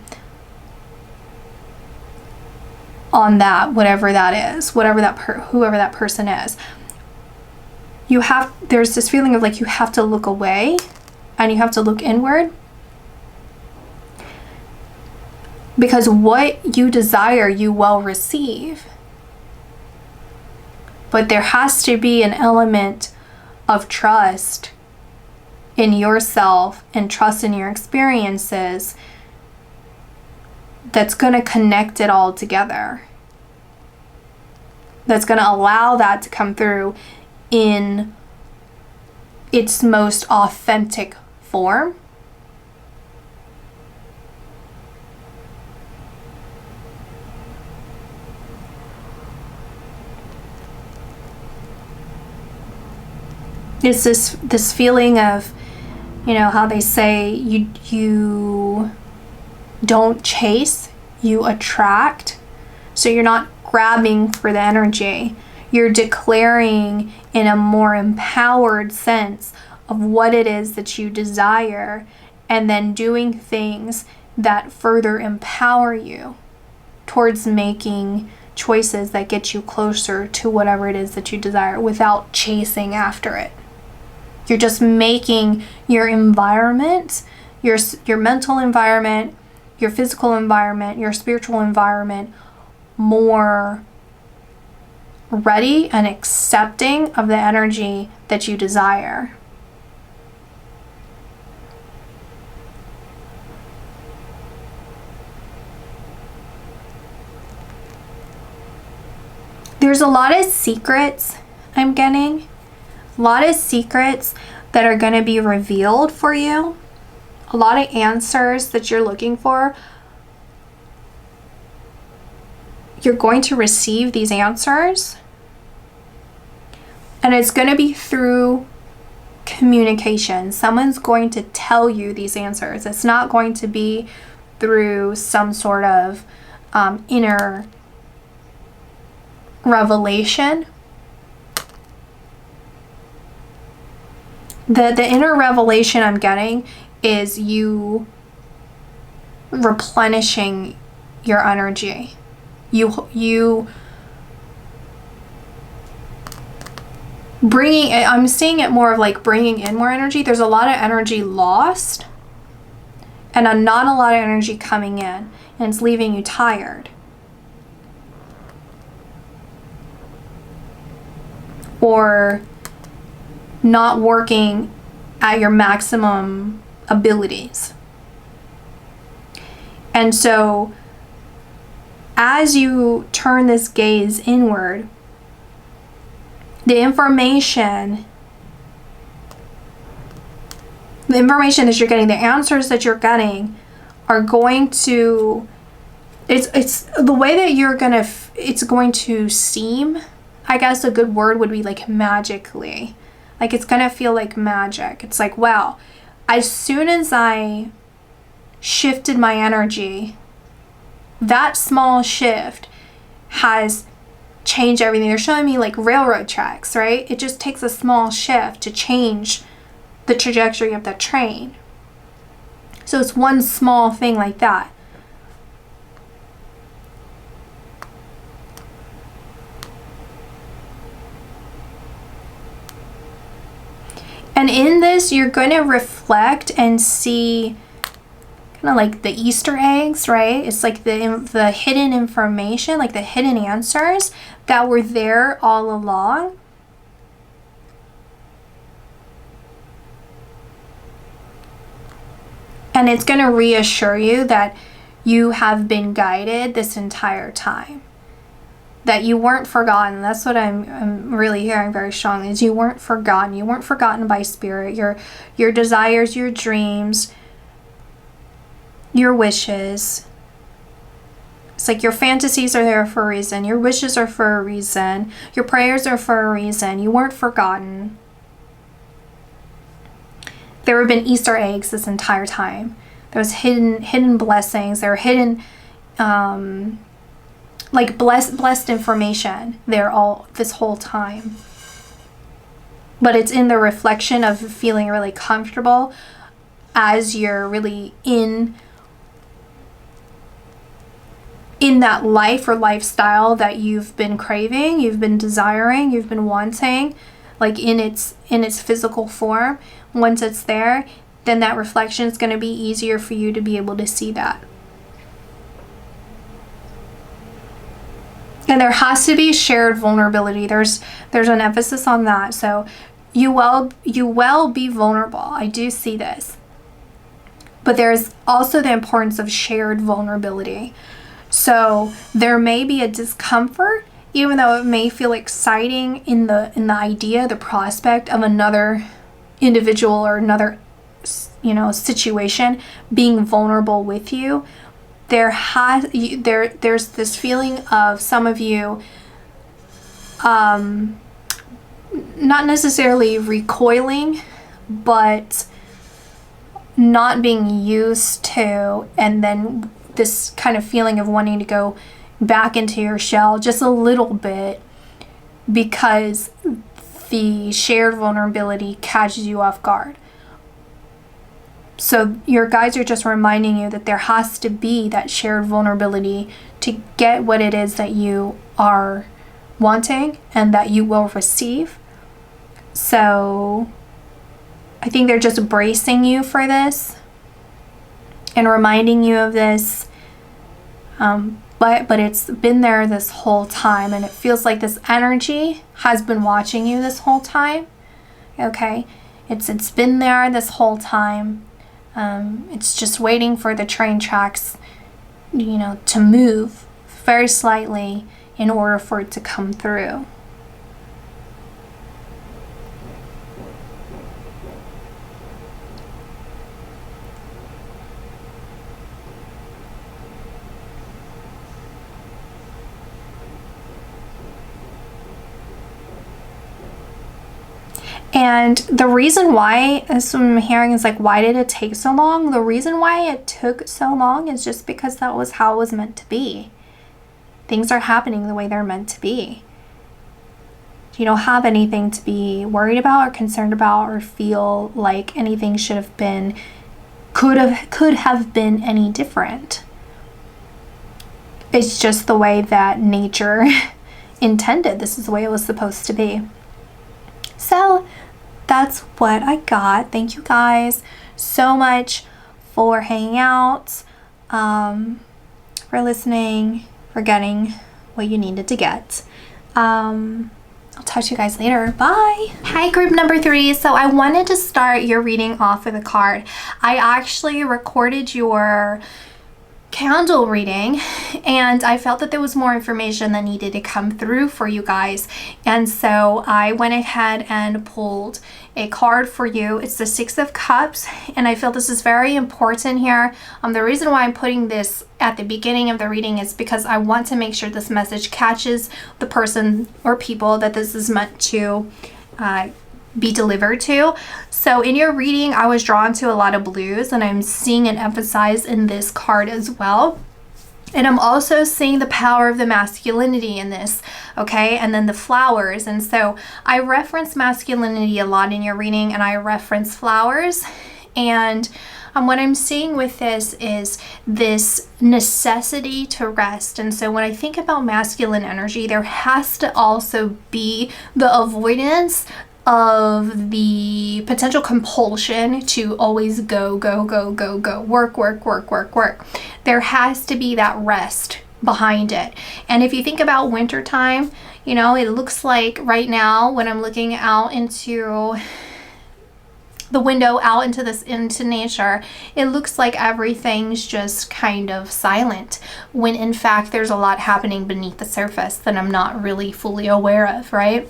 on that, whatever that is, whoever that person is. There's this feeling of like you have to look away and you have to look inward, because what you desire you will receive. But there has to be an element of trust in yourself and trust in your experiences that's going to connect it all together. That's going to allow that to come through in its most authentic form. It's this feeling of, you know, how they say you don't chase, you attract. So you're not grabbing for the energy. You're declaring in a more empowered sense of what it is that you desire, and then doing things that further empower you towards making choices that get you closer to whatever it is that you desire without chasing after it. You're just making your environment, your mental environment, your physical environment, your spiritual environment more ready and accepting of the energy that you desire. There's a lot of secrets I'm getting. A lot of secrets that are going to be revealed for you. A lot of answers that you're looking for. You're going to receive these answers. And it's going to be through communication. Someone's going to tell you these answers. It's not going to be through some sort of inner revelation. The inner revelation I'm getting is you replenishing your energy. You bringing, I'm seeing it more of like bringing in more energy. There's a lot of energy lost and not a lot of energy coming in, and it's leaving you tired. Or not working at your maximum abilities. And so as you turn this gaze inward, the information that you're getting, the answers that you're getting are going to, it's the way that you're gonna, it's going to seem, I guess a good word would be like magically. Like it's gonna feel like magic. It's like, wow, as soon as I shifted my energy, that small shift has changed everything. They're showing me like railroad tracks, right? It just takes a small shift to change the trajectory of the train. So it's one small thing like that. And in this, you're going to reflect and see kind of like the Easter eggs, right? It's like the hidden information, like the hidden answers that were there all along. And it's going to reassure you that you have been guided this entire time. That you weren't forgotten. That's what I'm really hearing very strongly, is you weren't forgotten. You weren't forgotten by spirit. Your desires, your dreams, your wishes. It's like your fantasies are there for a reason. Your wishes are for a reason. Your prayers are for a reason. You weren't forgotten. There have been Easter eggs this entire time. There's hidden blessings. There are hidden like blessed information there all this whole time. But it's in the reflection of feeling really comfortable as you're really in that life or lifestyle that you've been craving, you've been desiring, you've been wanting, like in its physical form. Once it's there, then that reflection is going to be easier for you to be able to see that. And there has to be shared vulnerability. There's an emphasis on that. So you will be vulnerable. I do see this. But there's also the importance of shared vulnerability. So there may be a discomfort, even though it may feel exciting in the idea, the prospect of another individual or another situation being vulnerable with you. There's this feeling of some of you not necessarily recoiling, but not being used to, and then this kind of feeling of wanting to go back into your shell just a little bit because the shared vulnerability catches you off guard. So your guides are just reminding you that there has to be that shared vulnerability to get what it is that you are wanting and that you will receive. So I think they're just bracing you for this and reminding you of this. But it's been there this whole time, and it feels like this energy has been watching you this whole time. Okay? It's been there this whole time. It's just waiting for the train tracks, to move very slightly in order for it to come through. And the reason why, as I'm hearing, is like, why did it take so long? The reason why it took so long is just because that was how it was meant to be. Things are happening the way they're meant to be. You don't have anything to be worried about or concerned about or feel like anything should have been, could have been any different. It's just the way that nature intended. This is the way it was supposed to be. So that's what I got. Thank you guys so much for hanging out, for listening, for getting what you needed to get. I'll talk to you guys later. Bye. Hi, group number 3. So I wanted to start your reading off with a card. I actually recorded your candle reading, and I felt that there was more information that needed to come through for you guys, and so I went ahead and pulled a card for you. It's the 6 of Cups, and I feel this is very important here. The reason why I'm putting this at the beginning of the reading is because I want to make sure this message catches the person or people that this is meant to be delivered to. So in your reading, I was drawn to a lot of blues, and I'm seeing it emphasized in this card as well. And I'm also seeing the power of the masculinity in this, okay? And then the flowers. And so I reference masculinity a lot in your reading, and I reference flowers. And what I'm seeing with this is this necessity to rest. And so when I think about masculine energy, there has to also be the avoidance of the potential compulsion to always go, work. There has to be that rest behind it. And if you think about wintertime, you know, it looks like right now when I'm looking out into the window, out into nature, it looks like everything's just kind of silent, when in fact there's a lot happening beneath the surface that I'm not really fully aware of, right?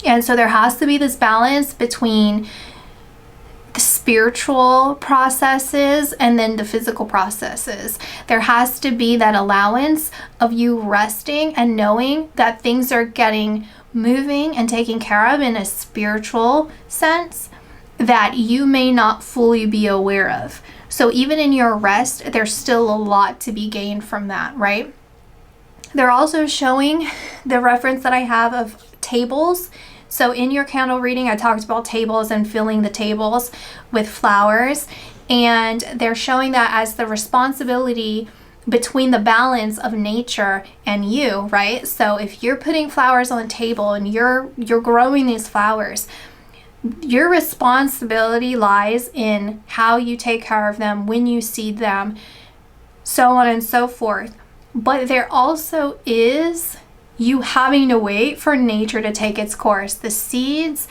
And so there has to be this balance between the spiritual processes and then the physical processes. There has to be that allowance of you resting and knowing that things are getting moving and taken care of in a spiritual sense that you may not fully be aware of. So even in your rest, there's still a lot to be gained from that, right? They're also showing the reference that I have of tables. So in your candle reading, I talked about tables and filling the tables with flowers. And they're showing that as the responsibility between the balance of nature and you, right? So if you're putting flowers on the table and you're growing these flowers, your responsibility lies in how you take care of them, when you seed them, so on and so forth. But there also is you having to wait for nature to take its course. The seeds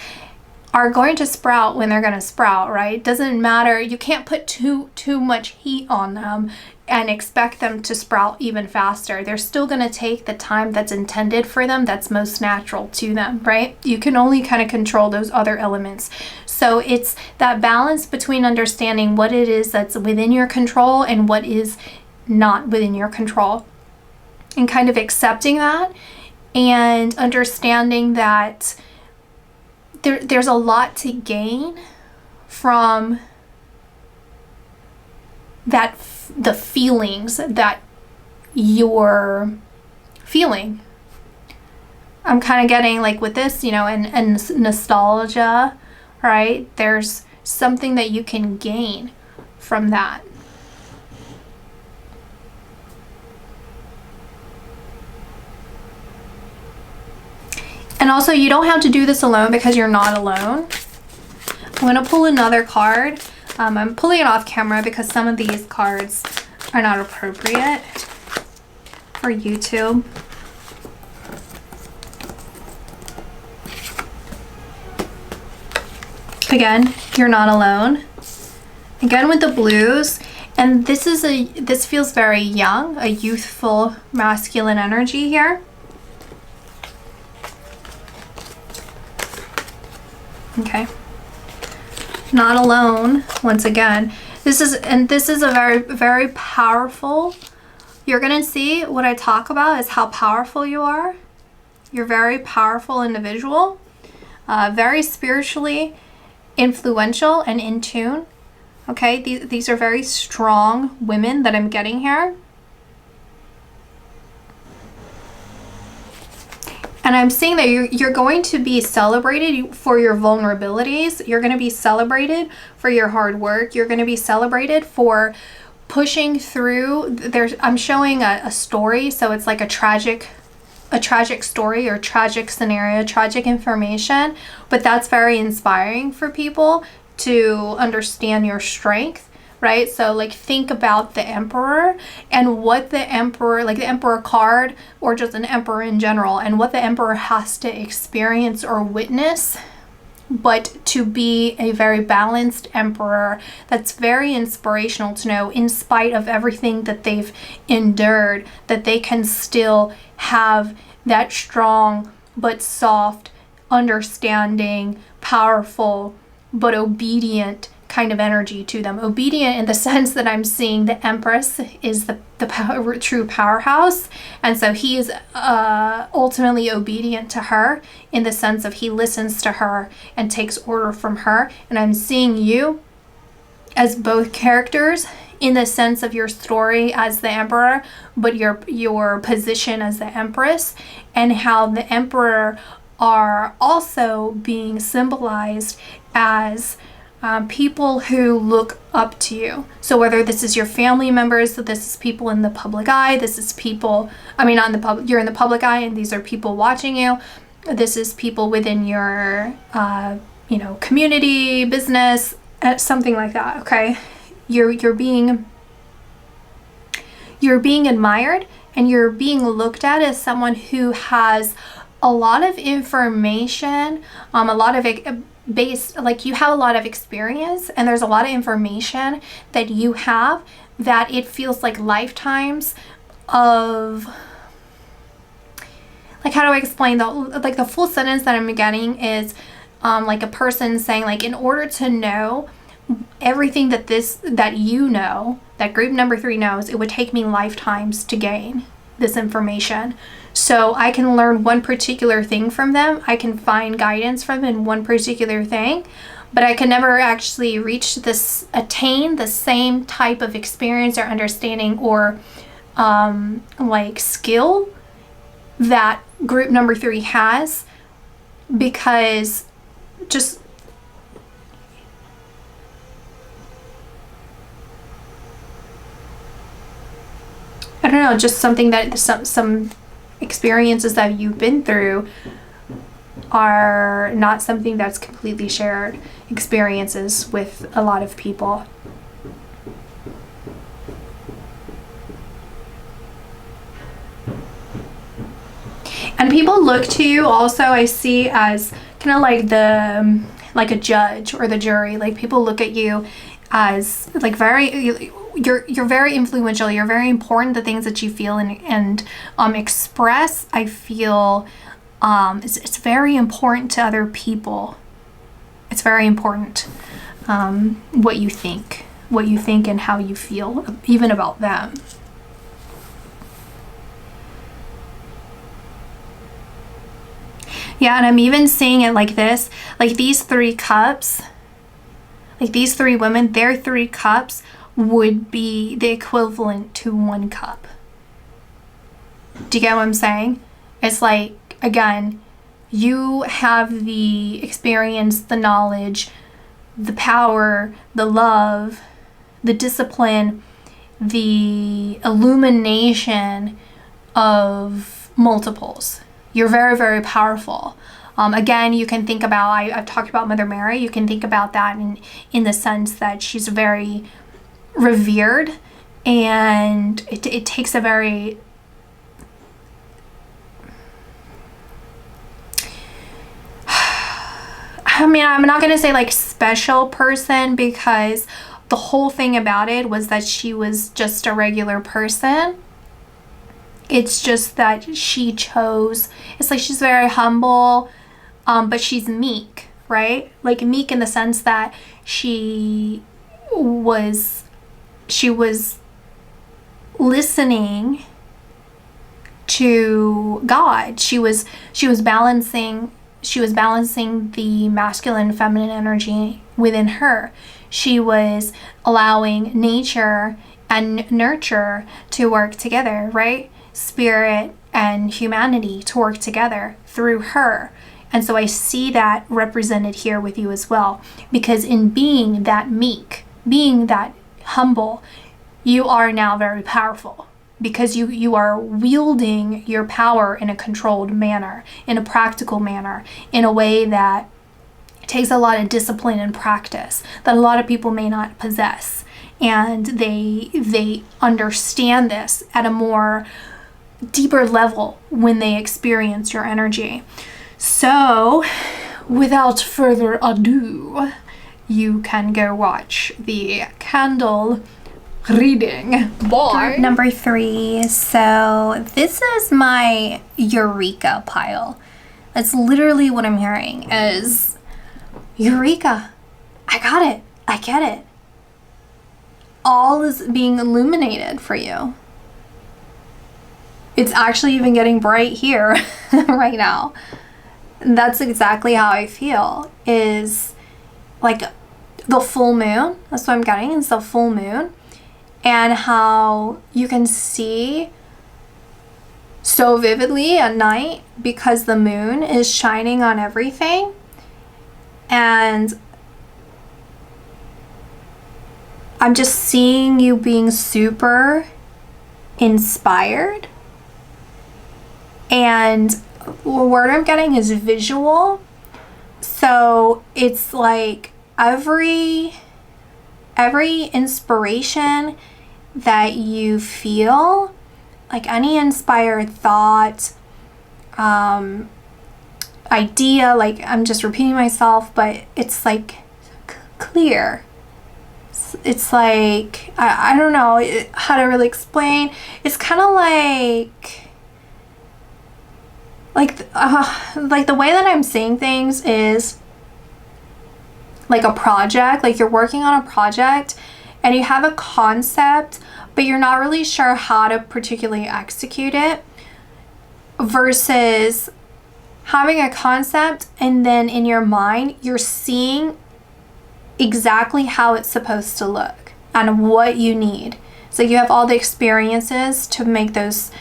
are going to sprout when they're going to sprout, right? Doesn't matter. You can't put too much heat on them and expect them to sprout even faster. They're still going to take the time that's intended for them, that's most natural to them, right? You can only kind of control those other elements. So it's that balance between understanding what it is that's within your control and what is not within your control, and kind of accepting that and understanding that there's a lot to gain from that, the feelings that you're feeling. I'm kind of getting like with this, you know, and nostalgia, right? There's something that you can gain from that. And also, you don't have to do this alone because you're not alone. I'm going to pull another card. I'm pulling it off camera because some of these cards are not appropriate for YouTube. Again, you're not alone. Again with the blues, and this feels very young, a youthful masculine energy here. Okay. Not alone, once again. This is a very, very powerful. You're going to see what I talk about is how powerful you are. You're a very powerful individual, very spiritually influential and in tune. Okay, these are very strong women that I'm getting here. And I'm seeing that you're going to be celebrated for your vulnerabilities. You're going to be celebrated for your hard work. You're going to be celebrated for pushing through. I'm showing a story, so it's like a tragic story or tragic scenario, tragic information. But that's very inspiring for people to understand your strength. Right? So like think about the emperor and what the emperor, like the emperor card or just an emperor in general, and what the emperor has to experience or witness, but to be a very balanced emperor. That's very inspirational to know, in spite of everything that they've endured, that they can still have that strong but soft, understanding, powerful but obedient kind of energy to them. Obedient in the sense that I'm seeing the Empress is the true powerhouse, and so he is ultimately obedient to her in the sense of he listens to her and takes order from her. And I'm seeing you as both characters in the sense of your story as the Emperor, but your position as the Empress, and how the Emperor are also being symbolized as people who look up to you. So whether this is your family members, so this is people in the public eye, this is people, I mean, you're in the public eye and these are people watching you, This is people within your, community, business, something like that. Okay, you're being admired, and you're being looked at as someone who has a lot of information, a lot of you have a lot of experience, and there's a lot of information that you have that it feels like lifetimes of, like, how do I explain the full sentence that I'm getting is like a person saying, like, in order to know everything that that group number 3 knows, it would take me lifetimes to gain this information. So I can learn one particular thing from them. I can find guidance from them in one particular thing, but I can never actually attain the same type of experience or understanding or skill that group number 3 has, because just I don't know, just something that some experiences that you've been through are not something that's completely shared experiences with a lot of people. And people look to you also, I see, as kind of like a judge or the jury. Like, people look at you as like you're very influential. You're very important. The things that you feel and express, I feel, it's very important to other people. It's very important what you think and how you feel, even about them. Yeah, and I'm even seeing it like this, like these 3 cups, like these 3 women, their 3 cups would be the equivalent to 1 cup. Do you get what I'm saying? It's like, again, you have the experience, the knowledge, the power, the love, the discipline, the illumination of multiples. You're very, very powerful. Again, you can think about, I've talked about Mother Mary. You can think about that in the sense that she's very revered, and it takes a very I'm not going to say like special person, because the whole thing about it was that she was just a regular person. It's just that she chose, it's like she's very humble, but she's meek, right? Like meek in the sense that she was listening to God. She was balancing the masculine and feminine energy within her. She was allowing nature and nurture to work together, right? Spirit and humanity to work together through her. And so I see that represented here with you as well, because in being that meek, being that humble, you are now very powerful, because you are wielding your power in a controlled manner, in a practical manner, in a way that takes a lot of discipline and practice that a lot of people may not possess. And they understand this at a more deeper level when they experience your energy. So without further ado, you can go watch the candle reading by number 3. So this is my eureka pile. That's literally what I'm hearing is eureka. I got it. I get it. All is being illuminated for you. It's actually even getting bright here right now. And that's exactly how I feel, is like the full moon. That's what I'm getting. It's the full moon. And how you can see so vividly at night because the moon is shining on everything. And I'm just seeing you being super inspired and word I'm getting is visual. So it's like every inspiration that you feel, like any inspired thought, idea, like I'm just repeating myself, but it's like clear. It's like, I don't know how to really explain. It's kind of like the way that I'm seeing things is like a project, like you're working on a project and you have a concept, but you're not really sure how to particularly execute it, versus having a concept and then in your mind you're seeing exactly how it's supposed to look and what you need. So you have all the experiences to make those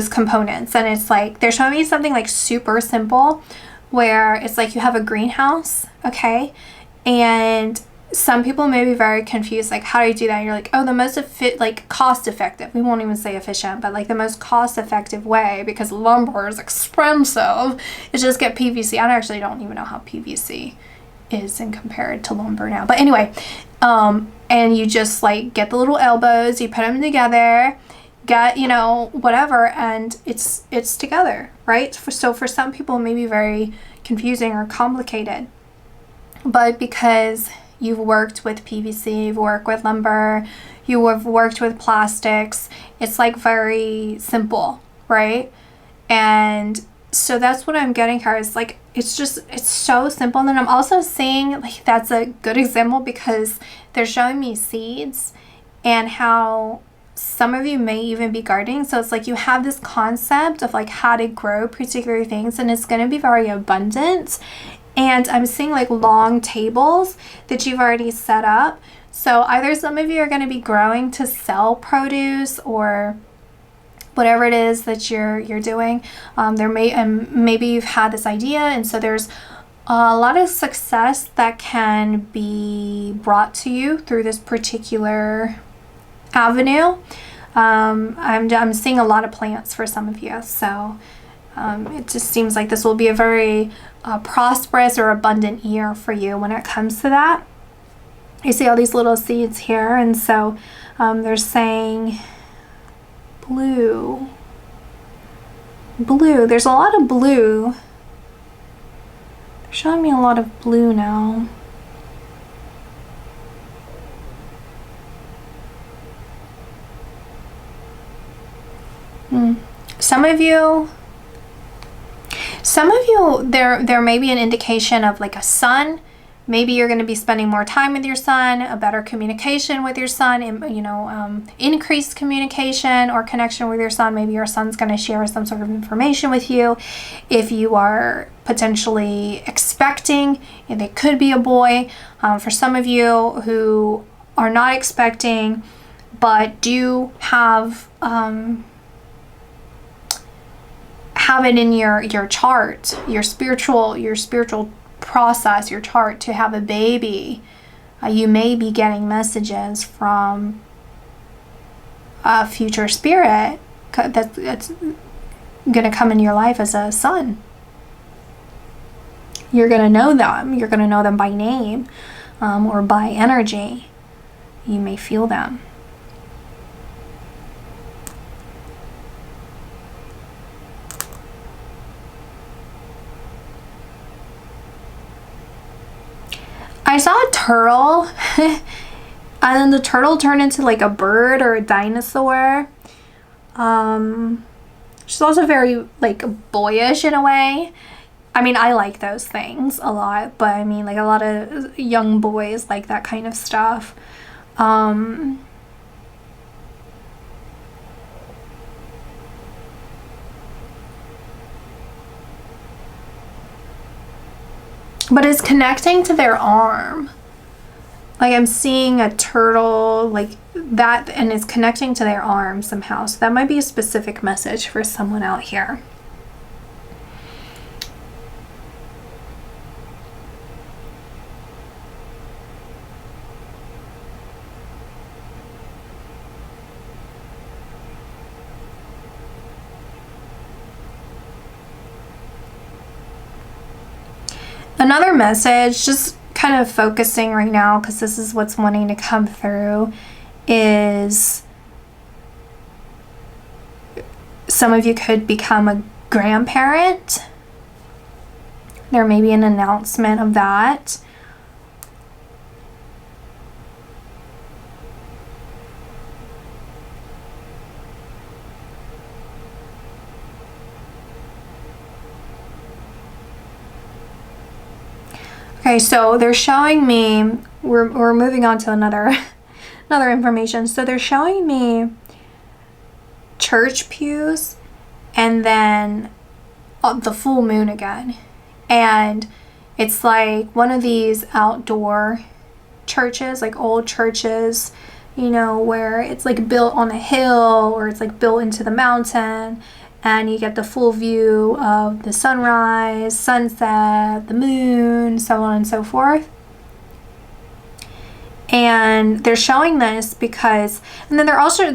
components. And it's like they're showing me something like super simple, where it's like you have a greenhouse, okay, and some people may be very confused, like, how do you do that? And you're like, oh, the most cost effective, we won't even say efficient, but like the most cost effective way, because lumber is expensive, is just get PVC. I actually don't even know how PVC is in compared to lumber now, but anyway, and you just like get the little elbows, you put them together, get, you know, whatever, and it's together, right? So for some people it may be very confusing or complicated, but because you've worked with PVC, you've worked with lumber, you have worked with plastics, it's like very simple, right? And so that's what I'm getting here, is like it's so simple. And then I'm also seeing, like, that's a good example because they're showing me seeds and how some of you may even be gardening. So it's like you have this concept of like how to grow particular things, and it's going to be very abundant. And I'm seeing like long tables that you've already set up. So either some of you are going to be growing to sell produce or whatever it is that you're doing. Maybe you've had this idea, and so there's a lot of success that can be brought to you through this particular avenue. I'm seeing a lot of plants for some of you, so it just seems like this will be a very prosperous or abundant year for you when it comes to that. You see all these little seeds here, and so they're saying blue. There's a lot of blue. They're showing me a lot of blue now. Some of you, there may be an indication of like a son. Maybe you're going to be spending more time with your son, a better communication with your son, increased communication or connection with your son. Maybe your son's going to share some sort of information with you. If you are potentially expecting, and it could be a boy. For some of you who are not expecting, but do have it in your chart, your spiritual process, your chart to have a baby, you may be getting messages from a future spirit that's gonna come in your life as a son. You're gonna know them. You're gonna know them by name or by energy. You may feel them. I saw a turtle and then the turtle turned into like a bird or a dinosaur. She's also very like boyish in a way. I mean, I like those things a lot, but I mean, like a lot of young boys like that kind of stuff. But it's connecting to their arm. Like I'm seeing a turtle like that, and it's connecting to their arm somehow. So that might be a specific message for someone out here. Another message, just kind of focusing right now because this is what's wanting to come through, is some of you could become a grandparent. There may be an announcement of that. Okay, so they're showing me, we're moving on to another information. So they're showing me church pews and then the full moon again. And it's like one of these outdoor churches, like old churches, you know, where it's like built on a hill or it's like built into the mountain, and you get the full view of the sunrise, sunset, the moon, so on and so forth. And they're showing this because, and then they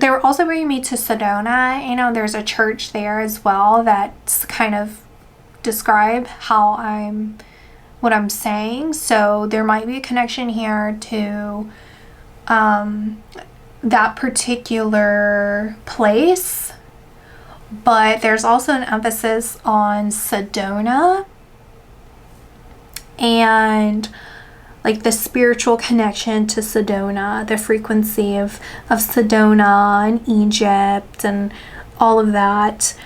were also bringing me to Sedona. You know, there's a church there as well that's kind of describe what I'm saying. So there might be a connection here to that particular place. But there's also an emphasis on Sedona and like the spiritual connection to Sedona, the frequency of Sedona and Egypt and all of that.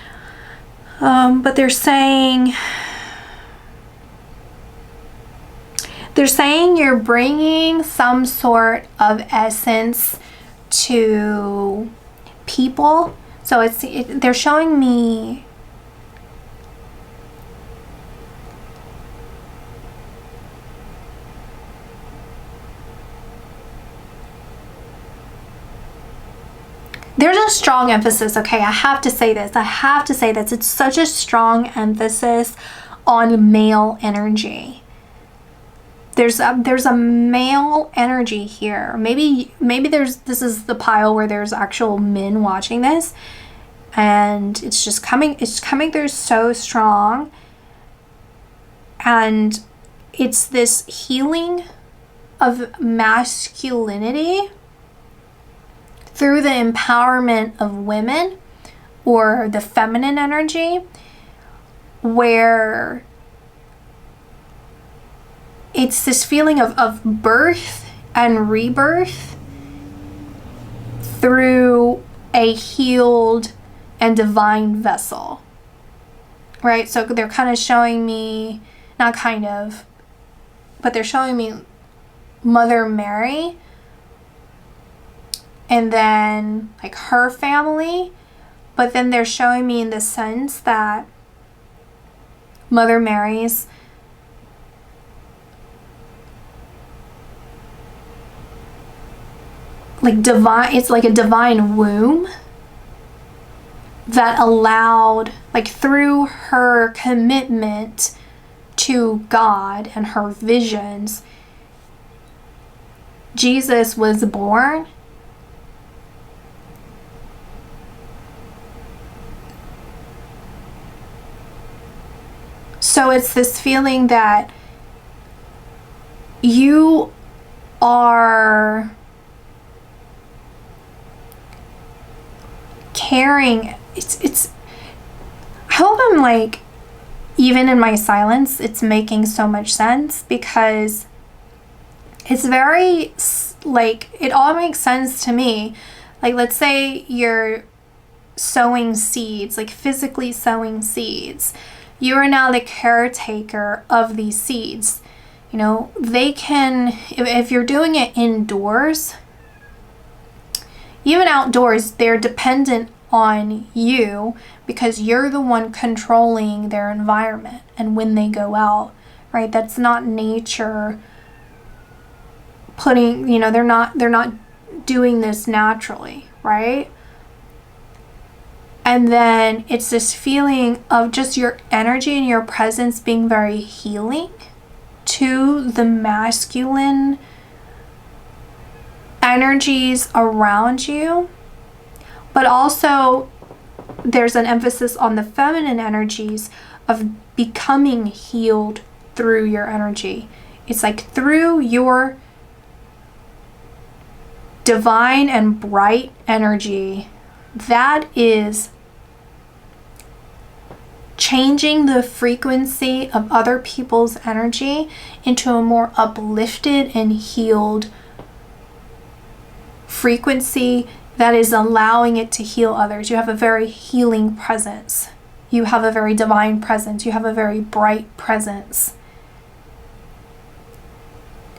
But they're saying you're bringing some sort of essence to people. So they're showing me there's a strong emphasis. Okay, I have to say this. It's such a strong emphasis on male energy. There's a male energy here. Maybe this is the pile where there's actual men watching this, and it's coming through so strong. And it's this healing of masculinity through the empowerment of women, or the feminine energy, where it's this feeling of birth and rebirth through a healed and divine vessel, right? So they're kind of showing me, not kind of, but they're showing me Mother Mary, and then like her family, but then they're showing me in the sense that Mother Mary's like divine, it's like a divine womb that allowed, like through her commitment to God and her visions, Jesus was born. So it's this feeling that you are caring. It's I hope I'm like, even in my silence, it's making so much sense, because it's very like, it all makes sense to me. Like, let's say you're sowing seeds, like physically sowing seeds. You are now the caretaker of these seeds. You know, they can, if you're doing it indoors, even outdoors, they're dependent on you, because you're the one controlling their environment and when they go out, right? That's not nature putting, you know, they're not doing this naturally, right? And then it's this feeling of just your energy and your presence being very healing to the masculine energies around you. But also there's an emphasis on the feminine energies of becoming healed through your energy. It's like through your divine and bright energy that is changing the frequency of other people's energy into a more uplifted and healed frequency that is allowing it to heal others. You have a very healing presence. You have a very divine presence. You have a very bright presence.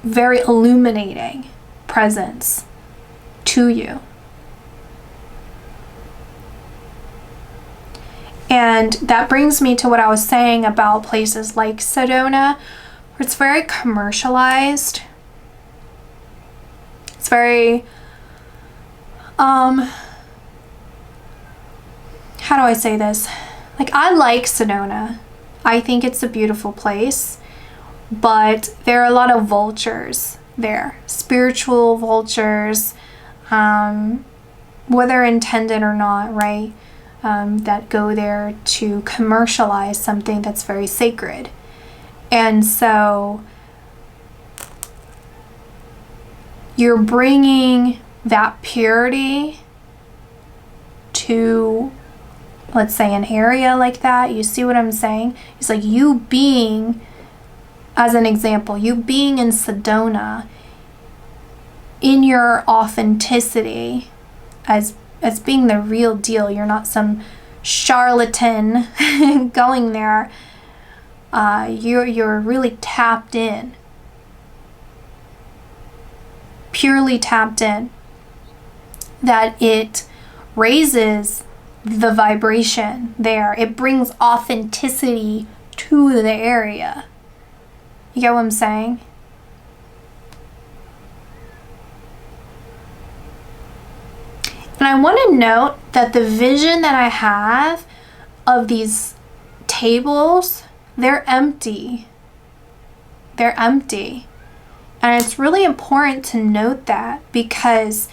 Very illuminating presence to you. And that brings me to what I was saying about places like Sedona, where it's very commercialized. It's very, how do I say this? Like, I like Sedona. I think it's a beautiful place, but there are a lot of vultures there, spiritual vultures, whether intended or not, right? That go there to commercialize something that's very sacred. And so you're bringing that purity to, let's say, an area like that. You see what I'm saying? It's like you being, as an example, you being in Sedona in your authenticity as being the real deal. You're not some charlatan going there. You're really tapped in. Purely tapped in. That it raises the vibration there. It brings authenticity to the area. You get what I'm saying? And I want to note that the vision that I have of these tables, they're empty. They're empty. And it's really important to note that, because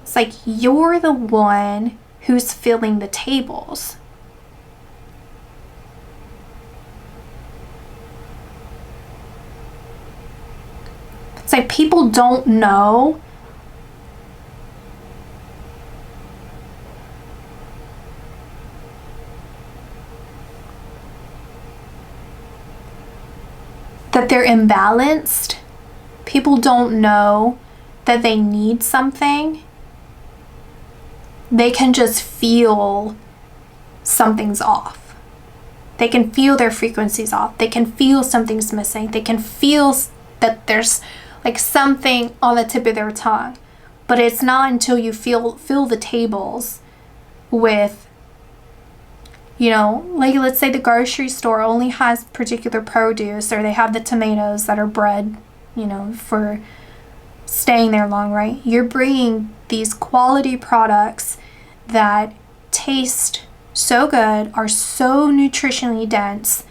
it's like you're the one who's filling the tables. It's like people don't know that they're imbalanced. People don't know that they need something. They can just feel something's off. They can feel their frequencies off. They can feel something's missing. They can feel that there's like something on the tip of their tongue. But it's not until you fill the tables with, you know, like let's say the grocery store only has particular produce, or they have the tomatoes that are bred, you know, for staying there long, right? You're bringing these quality products that taste so good, are so nutritionally dense.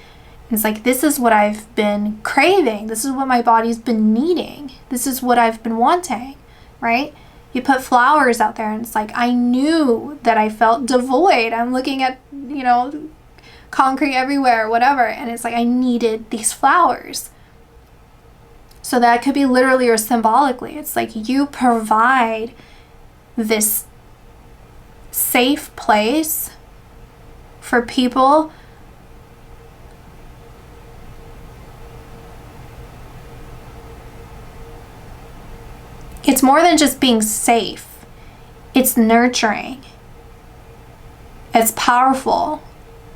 It's like, this is what I've been craving. This is what my body's been needing. This is what I've been wanting, right? You put flowers out there and it's like, I knew that I felt devoid. I'm looking at, you know, concrete everywhere, whatever. And it's like, I needed these flowers. So that could be literally or symbolically. It's like you provide this safe place for people It's more than just being safe. It's nurturing. It's powerful.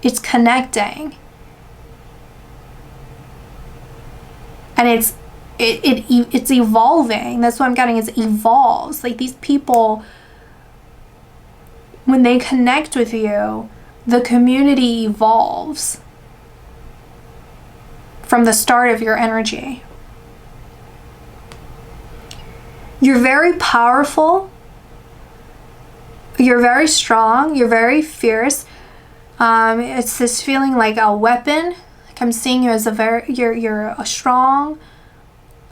It's connecting. And it's evolving. That's what I'm getting, is it evolves. Like, these people, when they connect with you, the community evolves from the start of your energy. You're very powerful. You're very strong. You're very fierce. It's this feeling like a weapon. Like, I'm seeing you as you're a strong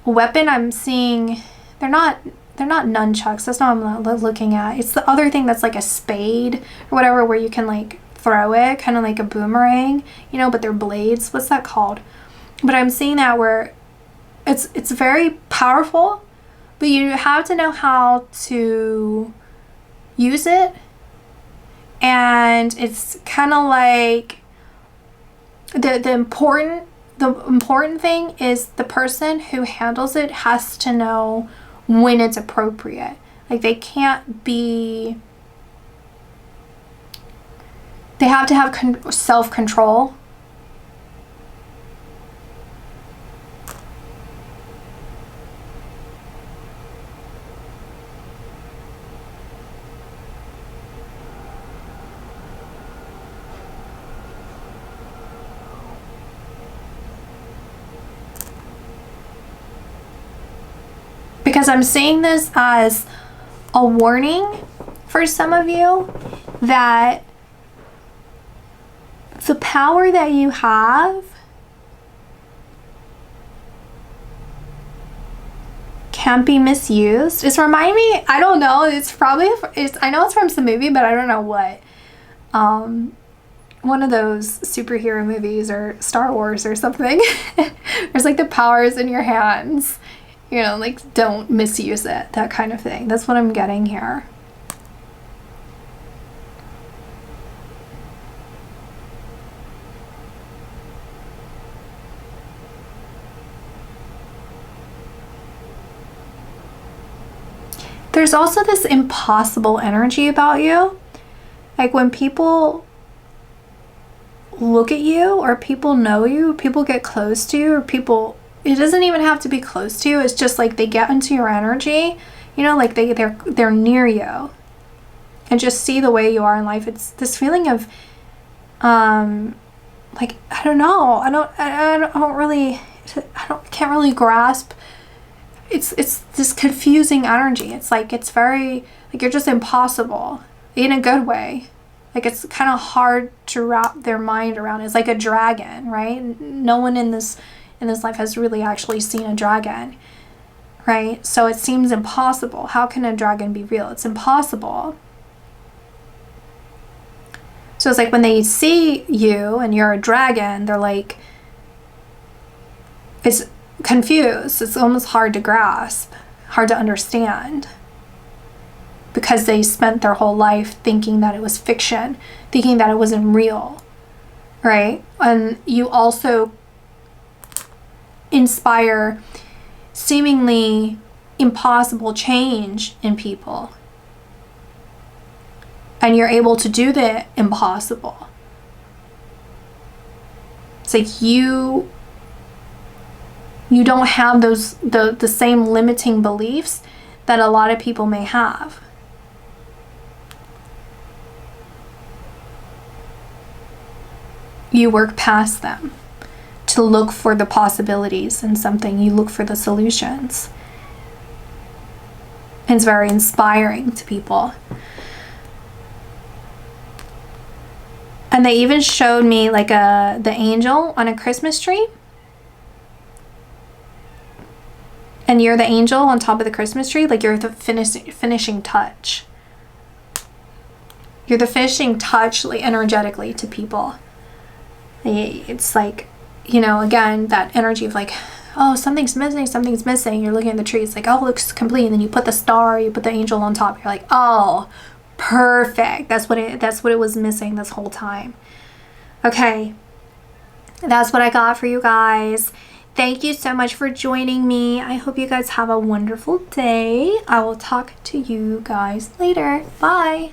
weapon. I'm seeing they're not nunchucks. That's not what I'm looking at. It's the other thing that's like a spade or whatever, where you can like throw it, kind of like a boomerang, you know, but they're blades. What's that called? But I'm seeing that where it's very powerful, but you have to know how to use it. And it's kind of like the important thing is the person who handles it has to know when it's appropriate. Like they have to have self-control. Because I'm seeing this as a warning for some of you that the power that you have can't be misused. It's reminding me, I don't know, I know it's from some movie, but I don't know what. One of those superhero movies or Star Wars or something. There's like the powers in your hands. You know, like, don't misuse it, that kind of thing. That's what I'm getting here. There's also this impossible energy about you. Like when people look at you or people know you, people get close to you, or people, it doesn't even have to be close to you. It's just like they get into your energy, you know, like they're near you and just see the way you are in life. It's this feeling of, like, I don't know. Can't really grasp. It's this confusing energy. It's like, it's very, like you're just impossible in a good way. Like it's kind of hard to wrap their mind around. It's like a dragon, right? No one in this life has really actually seen a dragon, right? So it seems impossible. How can a dragon be real? It's impossible. So it's like when they see you and you're a dragon, they're like, it's confused. It's almost hard to grasp, hard to understand, because they spent their whole life thinking that it was fiction, thinking that it wasn't real, right? And you also inspire seemingly impossible change in people, and you're able to do the impossible. It's like you don't have the same limiting beliefs that a lot of people may have. You work past them to look for the possibilities in something. You look for the solutions. And it's very inspiring to people. And they even showed me like the angel on a Christmas tree. And you're the angel on top of the Christmas tree. Like you're the finishing touch. You're the finishing touch, like, energetically to people. It's like, you know, again, that energy of like, oh, something's missing. You're looking at the tree. It's like, oh, it looks complete. And then you put the star, you put the angel on top. You're like, oh, perfect. That's what it was missing this whole time. Okay. That's what I got for you guys. Thank you so much for joining me. I hope you guys have a wonderful day. I will talk to you guys later. Bye.